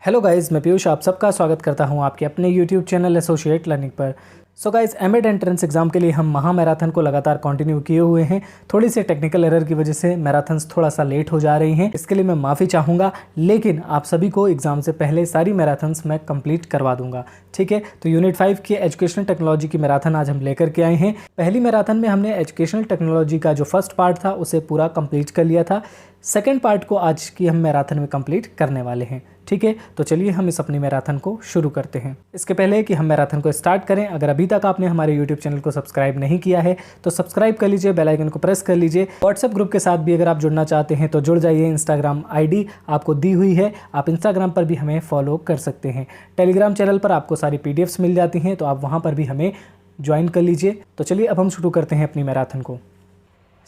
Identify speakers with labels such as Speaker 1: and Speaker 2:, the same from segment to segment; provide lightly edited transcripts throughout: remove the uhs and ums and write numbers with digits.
Speaker 1: Hello guys, मैं पीयूष आप सबका स्वागत करता हूं आपके अपने यूट्यूब चैनल एसोसिएट लर्निंग पर। So guys, MEd entrance exam के लिए हम महा मैराथन को लगातार कंटिन्यू किए हुए हैं। थोड़ी सी टेक्निकल एरर की वजह से मैराथन्स थोड़ा सा लेट हो जा रही हैं, इसके लिए मैं माफ़ी चाहूँगा, लेकिन आप सभी को एग्जाम से पहले सारी मैराथन्स मैं कंप्लीट करवा दूंगा। ठीक है, तो यूनिट 5 की एजुकेशनल टेक्नोलॉजी की मैराथन आज हम लेकर के आए हैं। पहली मैराथन में हमने एजुकेशनल टेक्नोलॉजी का जो फर्स्ट पार्ट था उसे पूरा कंप्लीट कर लिया था। सेकेंड पार्ट को आज की हम मैराथन में कंप्लीट करने वाले हैं। ठीक है, तो चलिए हम इस अपनी मैराथन को शुरू करते हैं। इसके पहले कि हम मैराथन को स्टार्ट करें, अगर अभी तक आपने हमारे यूट्यूब चैनल को सब्सक्राइब नहीं किया है तो सब्सक्राइब कर लीजिए, बेल आइकन को प्रेस कर लीजिए। व्हाट्सएप ग्रुप के साथ भी अगर आप जुड़ना चाहते हैं तो जुड़ जाइए। इंस्टाग्राम आईडी आपको दी हुई है, आप इंस्टाग्राम पर भी हमें फॉलो कर सकते हैं। टेलीग्राम चैनल पर आपको सारी पीडीएफ्स मिल जाती हैं, तो आप वहाँ पर भी हमें ज्वाइन कर लीजिए। तो चलिए अब हम शुरू करते हैं अपनी मैराथन को।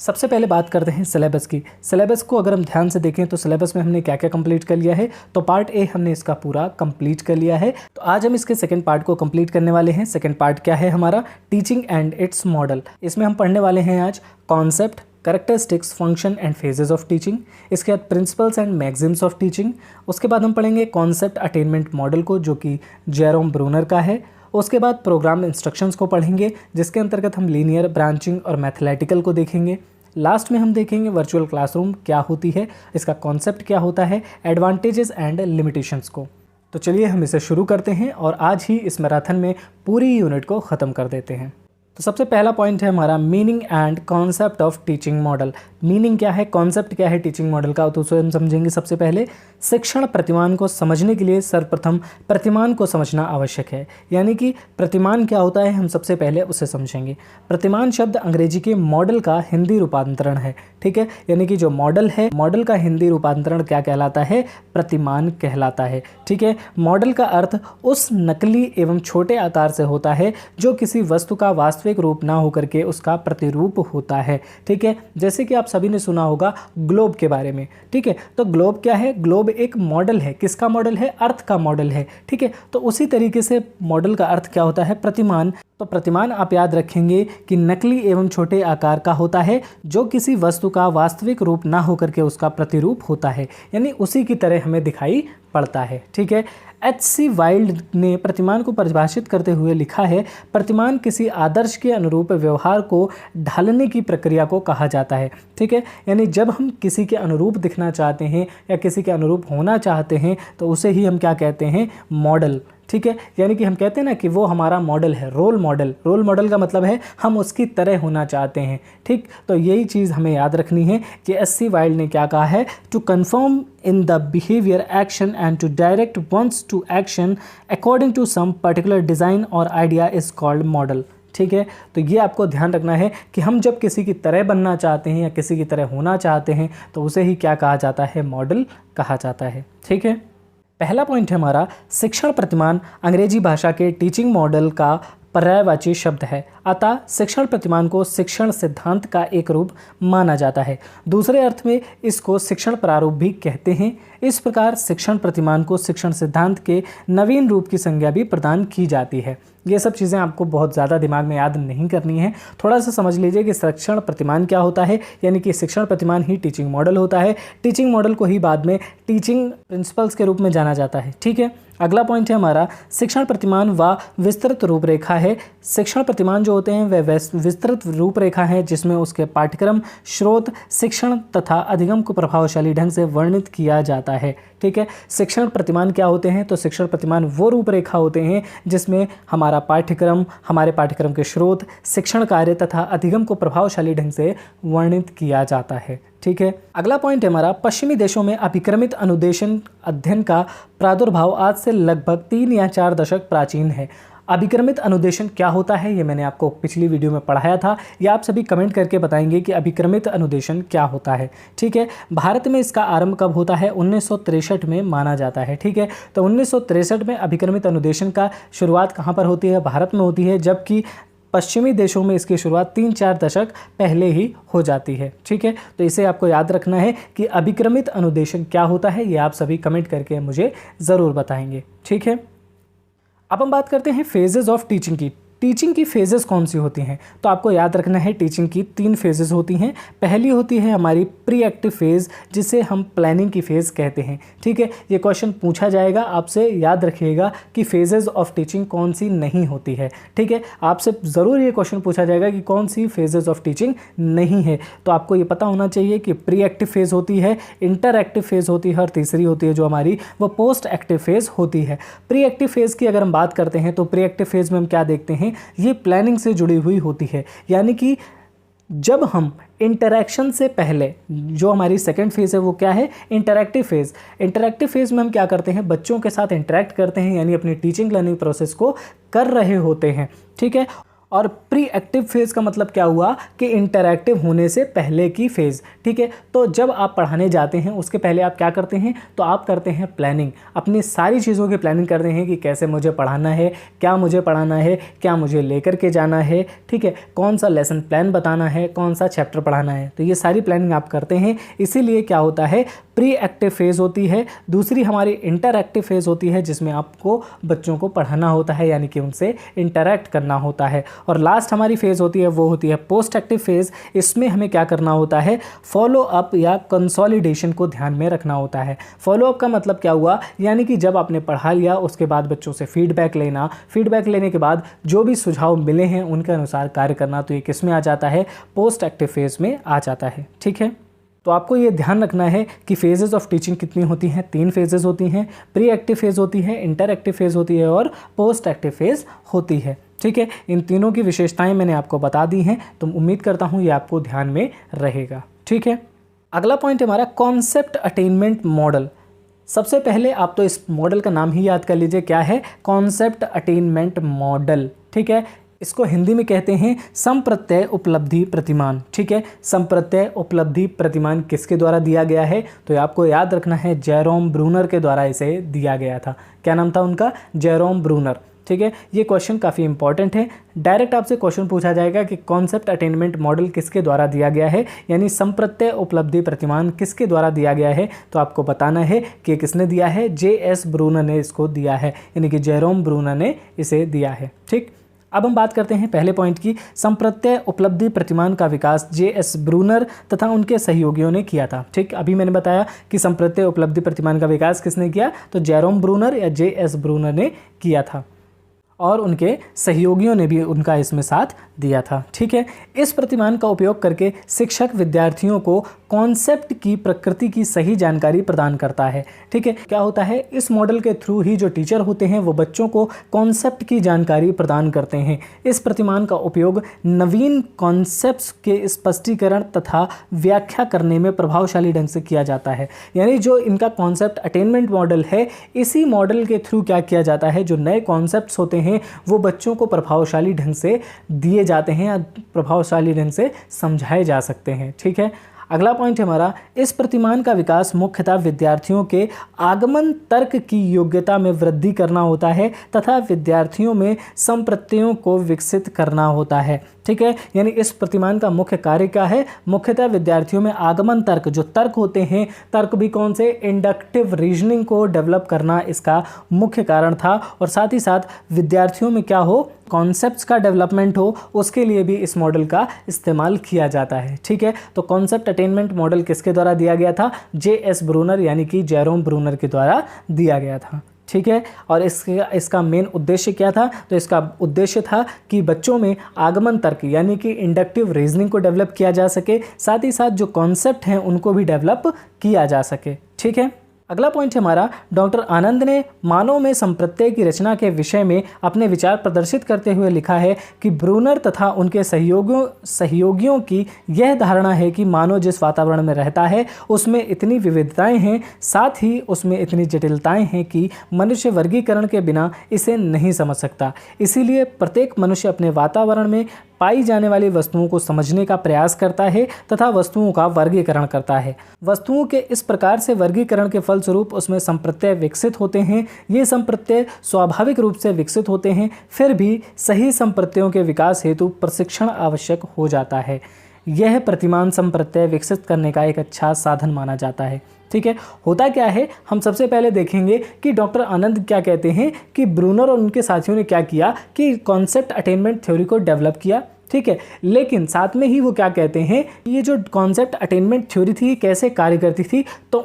Speaker 1: सबसे पहले बात करते हैं सिलेबस की। सिलेबस को अगर हम ध्यान से देखें तो सिलेबस में हमने क्या क्या कंप्लीट कर लिया है, तो पार्ट ए हमने इसका पूरा कंप्लीट कर लिया है। तो आज हम इसके सेकंड पार्ट को कंप्लीट करने वाले हैं। सेकंड पार्ट क्या है हमारा, टीचिंग एंड इट्स मॉडल। इसमें हम पढ़ने वाले हैं आज concept, characteristics, function and phases of teaching. इसके बाद principles and maxims of teaching. उसके बाद हम पढ़ेंगे कॉन्सेप्ट अटेनमेंट मॉडल को, जो कि जेरोम ब्रूनर का है। उसके बाद प्रोग्राम इंस्ट्रक्शंस को पढ़ेंगे, जिसके अंतर्गत हम लीनियर, ब्रांचिंग और मैथमेटिकल को देखेंगे। लास्ट में हम देखेंगे वर्चुअल क्लासरूम क्या होती है, इसका कॉन्सेप्ट क्या होता है, एडवांटेजेस एंड लिमिटेशंस को। तो चलिए हम इसे शुरू करते हैं और आज ही इस मैराथन में पूरी यूनिट को ख़त्म कर देते हैं। तो सबसे पहला पॉइंट है हमारा meaning and concept of teaching model. Meaning क्या है, कॉन्सेप्ट क्या है टीचिंग मॉडल का, तो उसे हम समझेंगे। सबसे पहले शिक्षण प्रतिमान को समझने के लिए सर्वप्रथम प्रतिमान को समझना आवश्यक है। यानी कि प्रतिमान क्या होता है, हम सबसे पहले उसे समझेंगे। प्रतिमान शब्द अंग्रेजी के मॉडल का हिंदी रूपांतरण है। ठीक है, यानी कि जो मॉडल है, मॉडल का हिंदी रूपांतरण क्या कहलाता है, प्रतिमान कहलाता है। ठीक है, मॉडल का अर्थ उस नकली एवं छोटे आकार से होता है जो किसी वस्तु का वास्तविक रूप ना होकर के उसका प्रतिरूप होता है। ठीक है, जैसे कि आप सभी ने सुना होगा ग्लोब के बारे में। ठीक है, तो ग्लोब क्या है, ग्लोब एक मॉडल है। किसका मॉडल है, अर्थ का मॉडल है। ठीक है, तो उसी तरीके से मॉडल का अर्थ क्या होता है, प्रतिमान। तो प्रतिमान आप याद रखेंगे कि नकली एवं छोटे आकार का होता है जो किसी वस्तु का वास्तविक रूप ना होकर के उसका प्रतिरूप होता है, यानी उसी की तरह हमें दिखाई पड़ता है। ठीक है, H.C. वाइल्ड ने प्रतिमान को परिभाषित करते हुए लिखा है, प्रतिमान किसी आदर्श के अनुरूप व्यवहार को ढालने की प्रक्रिया को कहा जाता है। ठीक है, यानी जब हम किसी के अनुरूप दिखना चाहते हैं या किसी के अनुरूप होना चाहते हैं तो उसे ही हम क्या कहते हैं, मॉडल। ठीक है, यानी कि हम कहते हैं ना कि वो हमारा मॉडल है, रोल मॉडल। रोल मॉडल का मतलब है हम उसकी तरह होना चाहते हैं। ठीक, तो यही चीज़ हमें याद रखनी है कि H.C. वाइल्ड ने क्या कहा है, to confirm in the behaviour action and to direct ones to action according to some particular design और आइडिया इज कॉल्ड मॉडल। ठीक है, तो ये आपको ध्यान रखना है कि हम जब किसी की तरह बनना चाहते हैं या किसी की तरह होना चाहते हैं तो उसे ही क्या कहा जाता है, मॉडल कहा जाता है। ठीक है, पहला पॉइंट है हमारा शिक्षण प्रतिमान अंग्रेजी भाषा के टीचिंग मॉडल का पर्यायवाची शब्द है, अतः शिक्षण प्रतिमान को शिक्षण सिद्धांत का एक रूप माना जाता है। दूसरे अर्थ में इसको शिक्षण प्रारूप भी कहते हैं। इस प्रकार शिक्षण प्रतिमान को शिक्षण सिद्धांत के नवीन रूप की संज्ञा भी प्रदान की जाती है। ये सब चीज़ें आपको बहुत ज़्यादा दिमाग में याद नहीं करनी है, थोड़ा सा समझ लीजिए कि शिक्षण प्रतिमान क्या होता है। यानी कि शिक्षण प्रतिमान ही टीचिंग मॉडल होता है। टीचिंग मॉडल को ही बाद में टीचिंग प्रिंसिपल्स के रूप में जाना जाता है। ठीक है, अगला पॉइंट है हमारा शिक्षण प्रतिमान व विस्तृत रूपरेखा है। शिक्षण प्रतिमान जो होते हैं वह विस्तृत रूपरेखा है जिसमें उसके पाठ्यक्रम, स्रोत, शिक्षण तथा अधिगम को प्रभावशाली ढंग से वर्णित किया जाता है। ठीक है, शिक्षण प्रतिमान क्या होते हैं, तो शिक्षण प्रतिमान वो रूपरेखा होते हैं जिसमें हमारा पाठ्यक्रम, हमारे पाठ्यक्रम के स्रोत, शिक्षण कार्य तथा अधिगम को प्रभावशाली ढंग से वर्णित किया जाता है। ठीक है, अगला पॉइंट है हमारा पश्चिमी देशों में अभिक्रमित अनुदेशन अध्ययन का प्रादुर्भाव आज से लगभग 3 या 4 दशक प्राचीन है। अभिक्रमित अनुदेशन क्या होता है, ये मैंने आपको पिछली वीडियो में पढ़ाया था। ये आप सभी कमेंट करके बताएंगे कि अभिक्रमित अनुदेशन क्या होता है। ठीक है, भारत में इसका आरंभ कब होता है, 1963 में माना जाता है। ठीक है, तो 1963 में अभिक्रमित अनुदेशन का शुरुआत कहाँ पर होती है, भारत में होती है, जबकि पश्चिमी देशों में इसकी शुरुआत 3-4 दशक पहले ही हो जाती है। ठीक है, तो इसे आपको याद रखना है कि अभिक्रमित अनुदेशन क्या होता है, ये आप सभी कमेंट करके मुझे ज़रूर बताएंगे। ठीक है, अब हम बात करते हैं फेजेस ऑफ टीचिंग की। टीचिंग की फेजेस कौन सी होती हैं, तो आपको याद रखना है टीचिंग की 3 फेजेस होती हैं। पहली होती है हमारी प्री एक्टिव फेज़, जिसे हम प्लानिंग की फ़ेज़ कहते हैं। ठीक है, ये क्वेश्चन पूछा जाएगा आपसे, याद रखिएगा कि फेजेस ऑफ टीचिंग कौन सी नहीं होती है। ठीक है, आपसे ज़रूर ये क्वेश्चन पूछा जाएगा कि कौन सी फेजेस ऑफ टीचिंग नहीं है, तो आपको ये पता होना चाहिए कि प्री एक्टिव फेज़ होती है, इंटर एक्टिव फेज़ होती है और तीसरी होती है जो हमारी वो पोस्ट एक्टिव फेज़ होती है। प्री एक्टिव फेज़ की अगर हम बात करते हैं तो प्री एक्टिव फेज़ में हम क्या देखते हैं, ये प्लानिंग से जुड़ी हुई होती है। यानी कि जब हम इंटरैक्शन से पहले जो हमारी सेकंड फेज़ है वो क्या है, इंटरैक्टिव फेज़। इंटरैक्टिव फेज़ में हम क्या करते हैं, बच्चों के साथ इंटरैक्ट करते हैं, यानी अपनी टीचिंग लर्निंग प्रोसेस को कर रहे होते हैं। ठीक है, और प्री एक्टिव फेज़ का मतलब क्या हुआ कि इंटरैक्टिव होने से पहले की फेज़। ठीक है, तो जब आप पढ़ाने जाते हैं उसके पहले आप क्या करते हैं, तो आप करते हैं प्लानिंग, अपनी सारी चीज़ों की प्लानिंग करते हैं कि कैसे मुझे पढ़ाना है, क्या मुझे पढ़ाना है, क्या मुझे लेकर के जाना है। ठीक है, कौन सा लेसन प्लान बताना है, कौन सा चैप्टर पढ़ाना है, तो ये सारी प्लानिंग आप करते हैं। इसीलिए क्या होता है, प्री एक्टिव फेज़ होती है। दूसरी हमारी इंटर एक्टिव फेज़ होती है, जिसमें आपको बच्चों को पढ़ाना होता है, यानी कि उनसे इंटरैक्ट करना होता है। और लास्ट हमारी फेज़ होती है वो होती है पोस्ट एक्टिव फेज़। इसमें हमें क्या करना होता है, फॉलो अप या कंसोलिडेशन को ध्यान में रखना होता है। फॉलो अप का मतलब क्या हुआ, यानी कि जब आपने पढ़ा लिया उसके बाद बच्चों से फीडबैक लेना, फीडबैक लेने के बाद जो भी सुझाव मिले हैं उनके अनुसार कार्य करना, तो ये किस में आ जाता है, पोस्ट एक्टिव फेज़ में आ जाता है। ठीक है, तो आपको ये ध्यान रखना है कि फेजेस ऑफ टीचिंग कितनी होती हैं, 3 फेजेस होती हैं। प्री एक्टिव फेज़ होती है, इंटर एक्टिव फेज़ होती है और पोस्ट एक्टिव फेज़ होती है। ठीक है, इन तीनों की विशेषताएं मैंने आपको बता दी हैं, तो उम्मीद करता हूँ ये आपको ध्यान में रहेगा। ठीक है, अगला पॉइंट हमारा कॉन्सेप्ट अटेनमेंट मॉडल। सबसे पहले आप तो इस मॉडल का नाम ही याद कर लीजिए, क्या है, कॉन्सेप्ट अटेनमेंट मॉडल। ठीक है, इसको हिंदी में कहते हैं संप्रत्यय उपलब्धि प्रतिमान। ठीक है, संप्रत्यय उपलब्धि प्रतिमान किसके द्वारा दिया गया है, तो आपको याद रखना है जेरोम ब्रूनर के द्वारा इसे दिया गया था। क्या नाम था उनका, जेरोम ब्रूनर। ठीक है, ये क्वेश्चन काफ़ी इंपॉर्टेंट है। डायरेक्ट आपसे क्वेश्चन पूछा जाएगा कि कॉन्सेप्ट अटेनमेंट मॉडल किसके द्वारा दिया गया है, यानी संप्रत्यय उपलब्धि प्रतिमान किसके द्वारा दिया गया है, तो आपको बताना है कि किसने दिया है, जे.एस. ब्रूनर ने इसको दिया है, यानी कि जेरोम ब्रूनर ने इसे दिया है। ठीक, अब हम बात करते हैं पहले पॉइंट की। संप्रत्यय उपलब्धि प्रतिमान का विकास जे.एस. ब्रूनर तथा उनके सहयोगियों ने किया था। ठीक, अभी मैंने बताया कि संप्रत्यय उपलब्धि प्रतिमान का विकास किसने किया, तो जेरोम ब्रूनर या जे.एस. ब्रूनर ने किया था और उनके सहयोगियों ने भी उनका इसमें साथ दिया था। ठीक है, इस प्रतिमान का उपयोग करके शिक्षक विद्यार्थियों को कॉन्सेप्ट की प्रकृति की सही जानकारी प्रदान करता है। ठीक है, क्या होता है, इस मॉडल के थ्रू ही जो टीचर होते हैं वो बच्चों को कॉन्सेप्ट की जानकारी प्रदान करते हैं। इस प्रतिमान का उपयोग नवीन कॉन्सेप्ट्स के स्पष्टीकरण तथा व्याख्या करने में प्रभावशाली ढंग से किया जाता है। यानी जो इनका कॉन्सेप्ट अटेनमेंट मॉडल है, इसी मॉडल के थ्रू क्या किया जाता है, जो नए कॉन्सेप्ट्स होते हैं वो बच्चों को प्रभावशाली ढंग से दिए जाते हैं या प्रभावशाली ढंग से समझाए जा सकते हैं। ठीक है, अगला पॉइंट हमारा, इस प्रतिमान का विकास मुख्यतः विद्यार्थियों के आगमन तर्क की योग्यता में वृद्धि करना होता है तथा विद्यार्थियों में संप्रत्ययों को विकसित करना होता है। ठीक है, यानी इस प्रतिमान का मुख्य कार्य क्या है, मुख्यतः विद्यार्थियों में आगमन तर्क, जो तर्क होते हैं, तर्क भी कौन से, इंडक्टिव रीजनिंग को डेवलप करना इसका मुख्य कारण था। और साथ ही साथ विद्यार्थियों में क्या हो, कॉन्सेप्ट्स का डेवलपमेंट हो, उसके लिए भी इस मॉडल का इस्तेमाल किया जाता है। ठीक है, तो कॉन्सेप्ट अटेनमेंट मॉडल किसके द्वारा दिया गया था, जे.एस. ब्रूनर यानी कि जेरोम ब्रूनर के द्वारा दिया गया था। ठीक है, और इसका मेन उद्देश्य क्या था, तो इसका उद्देश्य था कि बच्चों में आगमन तर्क यानी कि इंडक्टिव रीजनिंग को डेवलप किया जा सके, साथ ही साथ जो कॉन्सेप्ट हैं उनको भी डेवलप किया जा सके। ठीक है, अगला पॉइंट हमारा, डॉक्टर आनंद ने मानव में संप्रत्यय की रचना के विषय में अपने विचार प्रदर्शित करते हुए लिखा है कि ब्रूनर तथा उनके सहयोगियों की यह धारणा है कि मानव जिस वातावरण में रहता है उसमें इतनी विविधताएं हैं, साथ ही उसमें इतनी जटिलताएं हैं कि मनुष्य वर्गीकरण के बिना इसे नहीं समझ सकता। इसीलिए प्रत्येक मनुष्य अपने वातावरण में पाई जाने वाली वस्तुओं को समझने का प्रयास करता है तथा वस्तुओं का वर्गीकरण करता है। वस्तुओं के इस प्रकार से वर्गीकरण के फलस्वरूप उसमें संप्रत्यय विकसित होते हैं। ये संप्रत्यय स्वाभाविक रूप से विकसित होते हैं, फिर भी सही संप्रत्ययों के विकास हेतु प्रशिक्षण आवश्यक हो जाता है। यह प्रतिमान संप्रत्यय विकसित करने का एक अच्छा साधन माना जाता है। ठीक है, होता क्या है, हम सबसे पहले देखेंगे कि डॉक्टर आनंद क्या कहते हैं कि ब्रूनर और उनके साथियों ने क्या किया कि कॉन्सेप्ट अटेनमेंट थ्योरी को डेवलप किया। ठीक है, लेकिन साथ में ही वो क्या कहते हैं, ये जो कॉन्सेप्ट अटेनमेंट थ्योरी थी कैसे कार्य करती थी, तो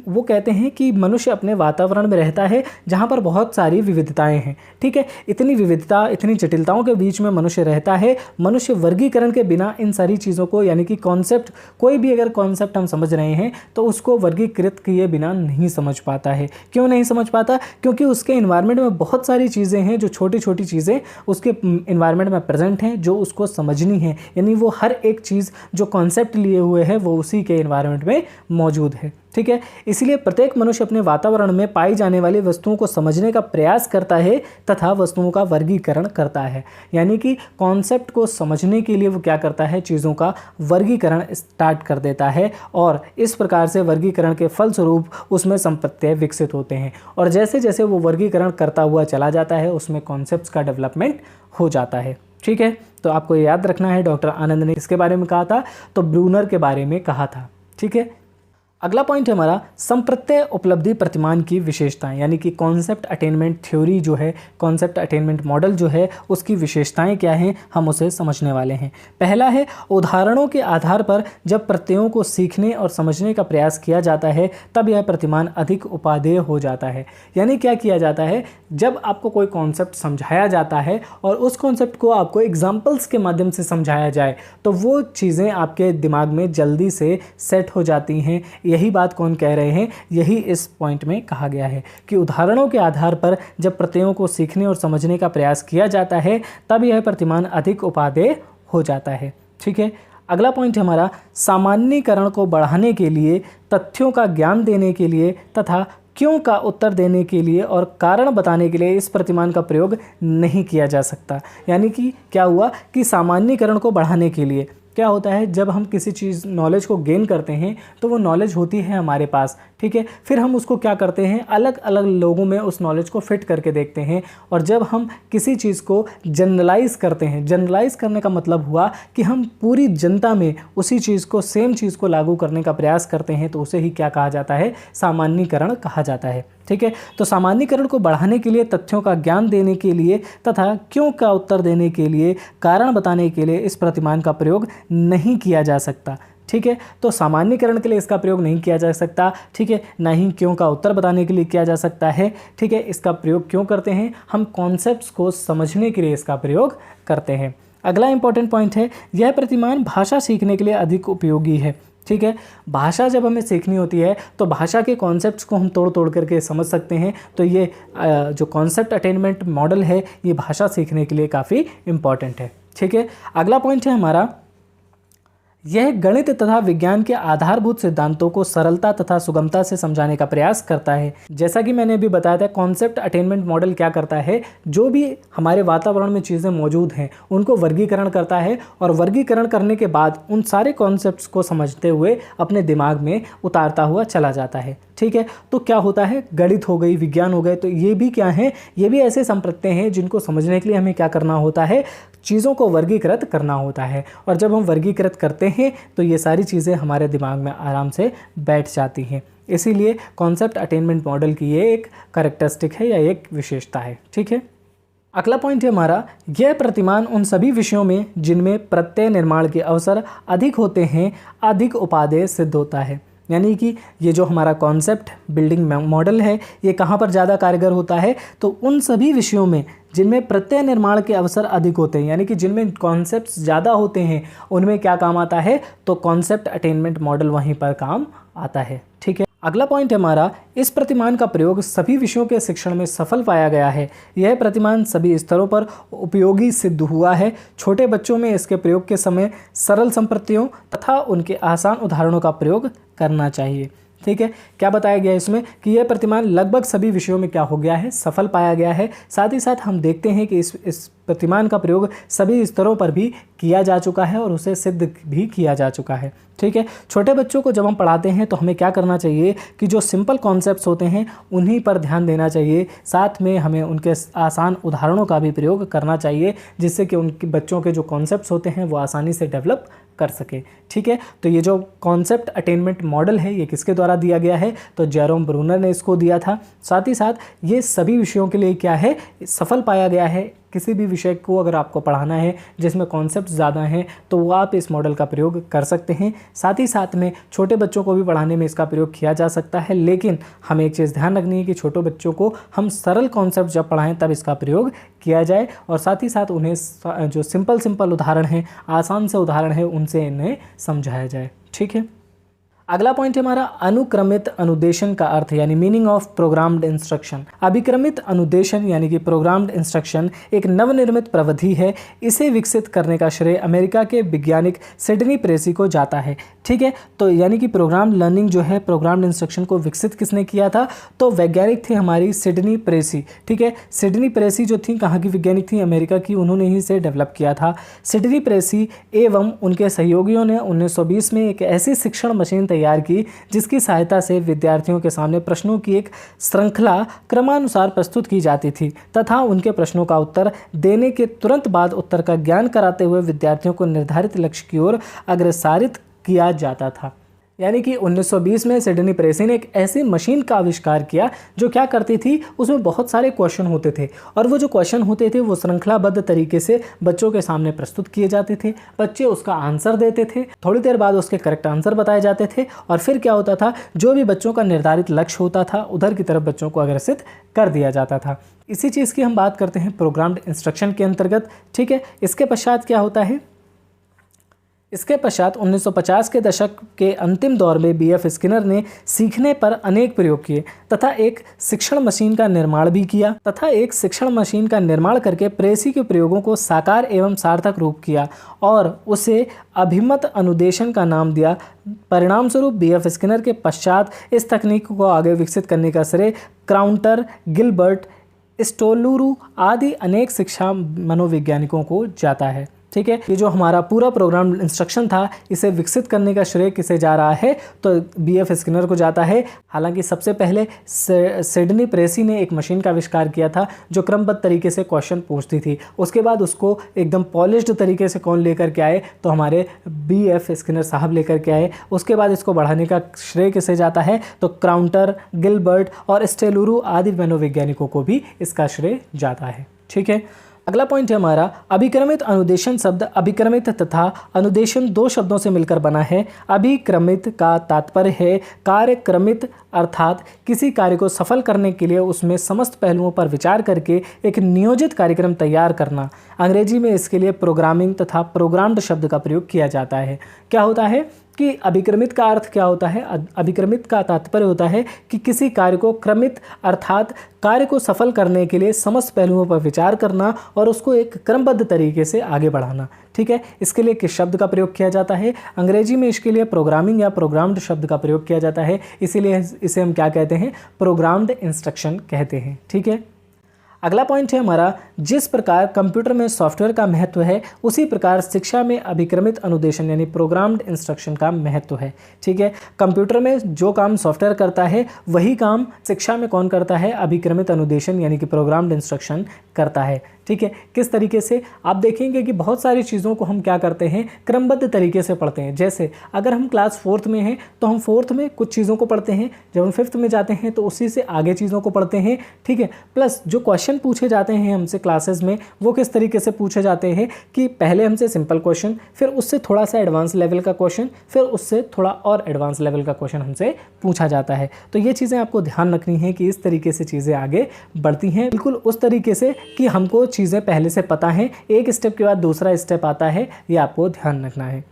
Speaker 1: वो कहते हैं कि मनुष्य अपने वातावरण में रहता है जहाँ पर बहुत सारी विविधताएं हैं। ठीक है, इतनी विविधता, इतनी जटिलताओं के बीच में मनुष्य रहता है। मनुष्य वर्गीकरण के बिना इन सारी चीज़ों को, यानी कि कॉन्सेप्ट, कोई भी अगर कॉन्सेप्ट हम समझ रहे हैं तो उसको वर्गीकृत किए बिना नहीं समझ पाता है। क्यों नहीं समझ पाता? क्योंकि उसके इन्वायरमेंट में बहुत सारी चीज़ें हैं, जो छोटी छोटी चीज़ें उसके इन्वायरमेंट में प्रेजेंट हैं, जो उसको समझनी है। यानी वो हर एक चीज़ जो कॉन्सेप्ट लिए हुए है वो उसी के एनवायरनमेंट में मौजूद है। ठीक है, इसलिए प्रत्येक मनुष्य अपने वातावरण में पाई जाने वाली वस्तुओं को समझने का प्रयास करता है तथा वस्तुओं का वर्गीकरण करता है। यानी कि कॉन्सेप्ट को समझने के लिए वो क्या करता है, चीज़ों का वर्गीकरण स्टार्ट कर देता है और इस प्रकार से वर्गीकरण के फलस्वरूप उसमें संप्रत्यय विकसित होते हैं और जैसे जैसे वो वर्गीकरण करता हुआ चला जाता है उसमें कॉन्सेप्ट्स का डेवलपमेंट हो जाता है। ठीक है, तो आपको याद रखना है डॉक्टर आनंद ने इसके बारे में कहा था, तो ब्रूनर के बारे में कहा था। ठीक है, अगला पॉइंट है हमारा संप्रत्यय उपलब्धि प्रतिमान की विशेषताएं, यानी कि कॉन्सेप्ट अटेनमेंट थ्योरी जो है, कॉन्सेप्ट अटेनमेंट मॉडल जो है, उसकी विशेषताएं क्या हैं, हम उसे समझने वाले हैं। पहला है, उदाहरणों के आधार पर जब प्रत्ययों को सीखने और समझने का प्रयास किया जाता है तब यह प्रतिमान अधिक उपादेय हो जाता है। यानी क्या किया जाता है, जब आपको कोई कॉन्सेप्ट समझाया जाता है और उस कॉन्सेप्ट को आपको एग्जाम्पल्स के माध्यम से समझाया जाए तो वो चीज़ें आपके दिमाग में जल्दी से सेट हो जाती हैं। यही बात कौन कह रहे हैं, यही इस पॉइंट में कहा गया है कि उदाहरणों के आधार पर जब प्रत्ययों को सीखने और समझने का प्रयास किया जाता है तब यह प्रतिमान अधिक उपादेय हो जाता है। ठीक है, अगला पॉइंट है हमारा सामान्यीकरण को बढ़ाने के लिए, तथ्यों का ज्ञान देने के लिए तथा क्यों का उत्तर देने के लिए और कारण बताने के लिए इस प्रतिमान का प्रयोग नहीं किया जा सकता। यानी कि क्या हुआ कि सामान्यीकरण को बढ़ाने के लिए क्या होता है, जब हम किसी चीज़ नॉलेज को गेन करते हैं तो वो नॉलेज होती है हमारे पास। ठीक है, फिर हम उसको क्या करते हैं, अलग अलग लोगों में उस नॉलेज को फिट करके देखते हैं और जब हम किसी चीज़ को जनरलाइज करते हैं, जनरलाइज करने का मतलब हुआ कि हम पूरी जनता में उसी चीज़ को, सेम चीज़ को लागू करने का प्रयास करते हैं, तो उसे ही क्या कहा जाता है, सामान्यीकरण कहा जाता है। ठीक है, तो सामान्यीकरण को बढ़ाने के लिए, तथ्यों का ज्ञान देने के लिए तथा क्यों का उत्तर देने के लिए, कारण बताने के लिए इस प्रतिमान का प्रयोग नहीं किया जा सकता। ठीक है, तो सामान्यीकरण के लिए इसका प्रयोग नहीं किया जा सकता। ठीक है, ना ही क्यों का उत्तर बताने के लिए किया जा सकता है। ठीक है, इसका प्रयोग क्यों करते हैं, हम कॉन्सेप्ट्स को समझने के लिए इसका प्रयोग करते हैं। अगला इंपॉर्टेंट पॉइंट है, यह प्रतिमान भाषा सीखने के लिए अधिक उपयोगी है। ठीक है, भाषा जब हमें सीखनी होती है तो भाषा के कॉन्सेप्ट्स को हम तोड़ तोड़ करके समझ सकते हैं। तो ये जो कॉन्सेप्ट अटेनमेंट मॉडल है ये भाषा सीखने के लिए काफ़ी इम्पॉर्टेंट है। ठीक है, अगला पॉइंट है हमारा, यह गणित तथा विज्ञान के आधारभूत सिद्धांतों को सरलता तथा सुगमता से समझाने का प्रयास करता है। जैसा कि मैंने अभी बताया था, कॉन्सेप्ट अटेनमेंट मॉडल क्या करता है, जो भी हमारे वातावरण में चीज़ें मौजूद हैं उनको वर्गीकरण करता है और वर्गीकरण करने के बाद उन सारे कॉन्सेप्ट्स को समझते हुए अपने दिमाग में उतारता हुआ चला जाता है। ठीक है, तो क्या होता है, गणित हो गई, विज्ञान हो गए, तो ये भी क्या है, ये भी ऐसे संप्रत्यय हैं जिनको समझने के लिए हमें क्या करना होता है, चीज़ों को वर्गीकृत करना होता है। और जब हम वर्गीकृत करते हैं तो ये सारी चीज़ें हमारे दिमाग में आराम से बैठ जाती हैं। इसीलिए कॉन्सेप्ट अटेनमेंट मॉडल की ये एक कैरेक्टरिस्टिक है या एक विशेषता है। ठीक है, अगला पॉइंट है हमारा, यह प्रतिमान उन सभी विषयों में जिनमें प्रत्यय निर्माण के अवसर अधिक होते हैं अधिक उपादेय सिद्ध होता है। यानी कि ये जो हमारा कॉन्सेप्ट बिल्डिंग मॉडल है ये कहाँ पर ज़्यादा कारगर होता है, तो उन सभी विषयों में जिनमें प्रत्यय निर्माण के अवसर अधिक होते हैं, यानी कि जिनमें कॉन्सेप्ट्स ज़्यादा होते हैं उनमें क्या काम आता है, तो कॉन्सेप्ट अटेनमेंट मॉडल वहीं पर काम आता है। ठीक है, अगला पॉइंट है हमारा, इस प्रतिमान का प्रयोग सभी विषयों के शिक्षण में सफल पाया गया है। यह प्रतिमान सभी स्तरों पर उपयोगी सिद्ध हुआ है। छोटे बच्चों में इसके प्रयोग के समय सरल संप्रत्ययों तथा उनके आसान उदाहरणों का प्रयोग करना चाहिए। ठीक है, क्या बताया गया इसमें कि यह प्रतिमान लगभग सभी विषयों में क्या हो गया है, सफल पाया गया है। साथ ही साथ हम देखते हैं कि इस प्रतिमान का प्रयोग सभी स्तरों पर भी किया जा चुका है और उसे सिद्ध भी किया जा चुका है। ठीक है, छोटे बच्चों को जब हम पढ़ाते हैं तो हमें क्या करना चाहिए कि जो सिंपल कॉन्सेप्ट्स होते हैं उन्हीं पर ध्यान देना चाहिए, साथ में हमें उनके आसान उदाहरणों का भी प्रयोग करना चाहिए, जिससे कि उनके बच्चों के जो कॉन्सेप्ट्स होते हैं वो आसानी से डेवलप कर सके। ठीक है, तो ये जो कॉन्सेप्ट अटेनमेंट मॉडल है ये किसके द्वारा दिया गया है, तो जेरोम ब्रूनर ने इसको दिया था। साथ ही साथ ये सभी विषयों के लिए क्या है, सफल पाया गया है। किसी भी विषय को अगर आपको पढ़ाना है जिसमें कॉन्सेप्ट ज़्यादा हैं तो वो आप इस मॉडल का प्रयोग कर सकते हैं। साथ ही साथ में छोटे बच्चों को भी पढ़ाने में इसका प्रयोग किया जा सकता है, लेकिन हमें एक चीज़ ध्यान रखनी है कि छोटे बच्चों को हम सरल कॉन्सेप्ट जब पढ़ाएं तब इसका प्रयोग किया जाए, और साथ ही साथ उन्हें जो सिंपल उदाहरण हैं, आसान से उदाहरण है, उनसे इन्हें समझाया जाए। ठीक है, अगला पॉइंट है हमारा अनुक्रमित अनुदेशन का अर्थ यानी मीनिंग ऑफ प्रोग्राम्ड इंस्ट्रक्शन। अभिक्रमित अनुदेशन यानी कि प्रोग्राम्ड इंस्ट्रक्शन एक नवनिर्मित प्रविधि है। इसे विकसित करने का श्रेय अमेरिका के वैज्ञानिक सिडनी प्रेसी को जाता है। ठीक है, तो यानी कि प्रोग्राम लर्निंग जो है, प्रोग्राम्ड इंस्ट्रक्शन को विकसित किसने किया था, तो वैज्ञानिक थे हमारी सिडनी प्रेसी। ठीक है, सिडनी प्रेसी जो थी कहाँ की वैज्ञानिक थी, अमेरिका की, उन्होंने ही इसे डेवलप किया था। सिडनी प्रेसी एवं उनके सहयोगियों ने 1920 में एक ऐसी शिक्षण मशीन तैयार की जिसकी सहायता से विद्यार्थियों के सामने प्रश्नों की एक श्रृंखला क्रमानुसार प्रस्तुत की जाती थी तथा उनके प्रश्नों का उत्तर देने के तुरंत बाद उत्तर का ज्ञान कराते हुए विद्यार्थियों को निर्धारित लक्ष्य की ओर अग्रसारित किया जाता था। यानी कि 1920 में सिडनी प्रेसी ने एक ऐसी मशीन का आविष्कार किया जो क्या करती थी, उसमें बहुत सारे क्वेश्चन होते थे और वो जो क्वेश्चन होते थे वो श्रृंखलाबद्ध तरीके से बच्चों के सामने प्रस्तुत किए जाते थे। बच्चे उसका आंसर देते थे, थोड़ी देर बाद उसके करेक्ट आंसर बताए जाते थे और फिर क्या होता था, जो भी बच्चों का निर्धारित लक्ष्य होता था उधर की तरफ बच्चों को अग्रसित कर दिया जाता था। इसी चीज़ की हम बात करते हैं प्रोग्राम्ड इंस्ट्रक्शन के अंतर्गत। ठीक है, इसके पश्चात क्या होता है, इसके पश्चात 1950 के दशक के अंतिम दौर में बीएफ स्किनर ने सीखने पर अनेक प्रयोग किए तथा एक शिक्षण मशीन का निर्माण भी किया करके प्रेसी के प्रयोगों को साकार एवं सार्थक रूप किया और उसे अभिमत अनुदेशन का नाम दिया। परिणाम स्वरूप बीएफ स्किनर के पश्चात इस तकनीक को आगे विकसित करने का श्रेय क्राउंटर, गिलबर्ट, स्टोलुरु आदि अनेक शिक्षा मनोवैज्ञानिकों को जाता है। ठीक है, ये जो हमारा पूरा प्रोग्राम इंस्ट्रक्शन था इसे विकसित करने का श्रेय किसे जा रहा है, तो बीएफ स्किनर को जाता है। हालांकि सबसे पहले सिडनी प्रेसी ने एक मशीन का आविष्कार किया था जो क्रमबद्ध तरीके से क्वेश्चन पूछती थी। उसके बाद उसको एकदम पॉलिश्ड तरीके से कौन लेकर के आए, तो हमारे बीएफ स्किनर साहब लेकर के आए। उसके बाद इसको बढ़ाने का श्रेय किसे जाता है, तो क्राउंटर, गिलबर्ट और स्टेलुरु आदि मनोवैज्ञानिकों को भी इसका श्रेय जाता है। ठीक है, अगला पॉइंट है हमारा अभिक्रमित अनुदेशन। शब्द अभिक्रमित तथा अनुदेशन दो शब्दों से मिलकर बना है। अभिक्रमित का तात्पर्य है कार्यक्रमित, अर्थात किसी कार्य को सफल करने के लिए उसमें समस्त पहलुओं पर विचार करके एक नियोजित कार्यक्रम तैयार करना। अंग्रेजी में इसके लिए प्रोग्रामिंग तथा प्रोग्राम्ड शब्द का प्रयोग किया जाता है। क्या होता है कि अभिक्रमित का अर्थ क्या होता है, अभिक्रमित का तात्पर्य होता है कि किसी कार्य को क्रमित अर्थात कार्य को सफल करने के लिए समस्त पहलुओं पर विचार करना और उसको एक क्रमबद्ध तरीके से आगे बढ़ाना। ठीक है, इसके लिए किस शब्द का प्रयोग किया जाता है, अंग्रेजी में इसके लिए प्रोग्रामिंग या प्रोग्राम्ड शब्द का प्रयोग किया जाता है, इसीलिए इसे हम क्या कहते हैं, प्रोग्राम्ड इंस्ट्रक्शन कहते हैं। ठीक है, अगला पॉइंट है हमारा जिस प्रकार कंप्यूटर में सॉफ्टवेयर का महत्व है उसी प्रकार शिक्षा में अभिक्रमित अनुदेशन यानी प्रोग्राम्ड इंस्ट्रक्शन का महत्व है। ठीक है, कंप्यूटर में जो काम सॉफ्टवेयर करता है वही काम शिक्षा में कौन करता है, अभिक्रमित अनुदेशन यानी कि प्रोग्राम्ड इंस्ट्रक्शन करता है। ठीक है, किस तरीके से, आप देखेंगे कि बहुत सारी चीज़ों को हम क्या करते हैं, क्रमबद्ध तरीके से पढ़ते हैं। जैसे अगर हम क्लास 4th में हैं तो हम 4th में कुछ चीज़ों को पढ़ते हैं, जब हम 5th में जाते हैं तो उसी से आगे चीज़ों को पढ़ते हैं। ठीक है, प्लस जो क्वेश्चन पूछे जाते हैं हमसे क्लासेस में वो किस तरीके से पूछे जाते हैं कि पहले हमसे सिंपल क्वेश्चन, फिर उससे थोड़ा सा एडवांस लेवल का क्वेश्चन, फिर उससे थोड़ा और एडवांस लेवल का क्वेश्चन हमसे पूछा जाता है। तो ये चीज़ें आपको ध्यान रखनी है कि इस तरीके से चीज़ें आगे बढ़ती हैं, बिल्कुल उस तरीके से कि हमको चीज़ें पहले से पता हैं, एक स्टेप के बाद दूसरा स्टेप आता है, ये आपको ध्यान रखना है।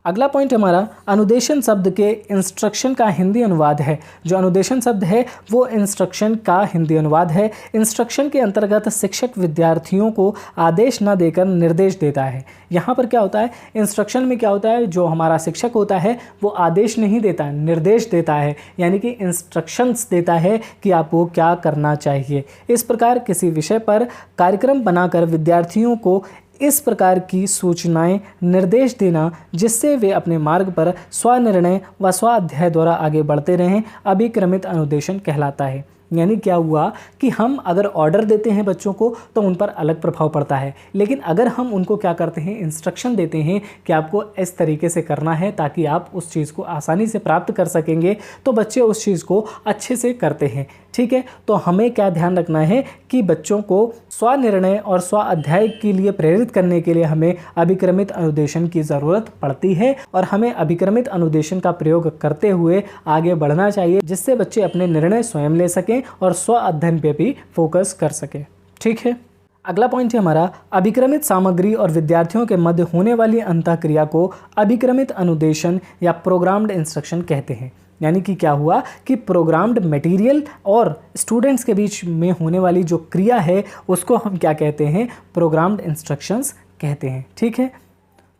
Speaker 1: अगला पॉइंट हमारा अनुदेशन शब्द के इंस्ट्रक्शन का हिंदी अनुवाद है। जो अनुदेशन शब्द है वो इंस्ट्रक्शन का हिंदी अनुवाद है। इंस्ट्रक्शन के अंतर्गत शिक्षक विद्यार्थियों को आदेश न देकर निर्देश देता है। यहाँ पर क्या होता है, इंस्ट्रक्शन में क्या होता है, जो हमारा शिक्षक होता है वो आदेश नहीं देता, निर्देश देता है, यानी कि इंस्ट्रक्शंस देता है कि आपको क्या करना चाहिए। इस प्रकार किसी विषय पर कार्यक्रम बनाकर विद्यार्थियों को इस प्रकार की सूचनाएं, निर्देश देना जिससे वे अपने मार्ग पर स्वनिर्णय व स्वाध्याय द्वारा आगे बढ़ते रहें, अभिक्रमित अनुदेशन कहलाता है। यानी क्या हुआ कि हम अगर ऑर्डर देते हैं बच्चों को तो उन पर अलग प्रभाव पड़ता है, लेकिन अगर हम उनको क्या करते हैं, इंस्ट्रक्शन देते हैं कि आपको इस तरीके से करना है ताकि आप उस चीज़ को आसानी से प्राप्त कर सकेंगे, तो बच्चे उस चीज़ को अच्छे से करते हैं। ठीक है, तो हमें क्या ध्यान रखना है कि बच्चों को स्वनिर्णय और स्व अध्याय के लिए प्रेरित करने के लिए हमें अभिक्रमित अनुदेशन की ज़रूरत पड़ती है और हमें अभिक्रमित अनुदेशन का प्रयोग करते हुए आगे बढ़ना चाहिए, जिससे बच्चे अपने निर्णय स्वयं ले सकें और स्व अध्ययन पे भी फोकस कर सकें। ठीक है, अगला पॉइंट है हमारा अभिक्रमित सामग्री और विद्यार्थियों के मध्य होने वाली अंतःक्रिया को अभिक्रमित अनुदेशन या प्रोग्राम्ड इंस्ट्रक्शन कहते हैं। यानी कि क्या हुआ कि प्रोग्राम्ड मटेरियल और स्टूडेंट्स के बीच में होने वाली जो क्रिया है उसको हम क्या कहते हैं, प्रोग्राम्ड इंस्ट्रक्शंस कहते हैं। ठीक है,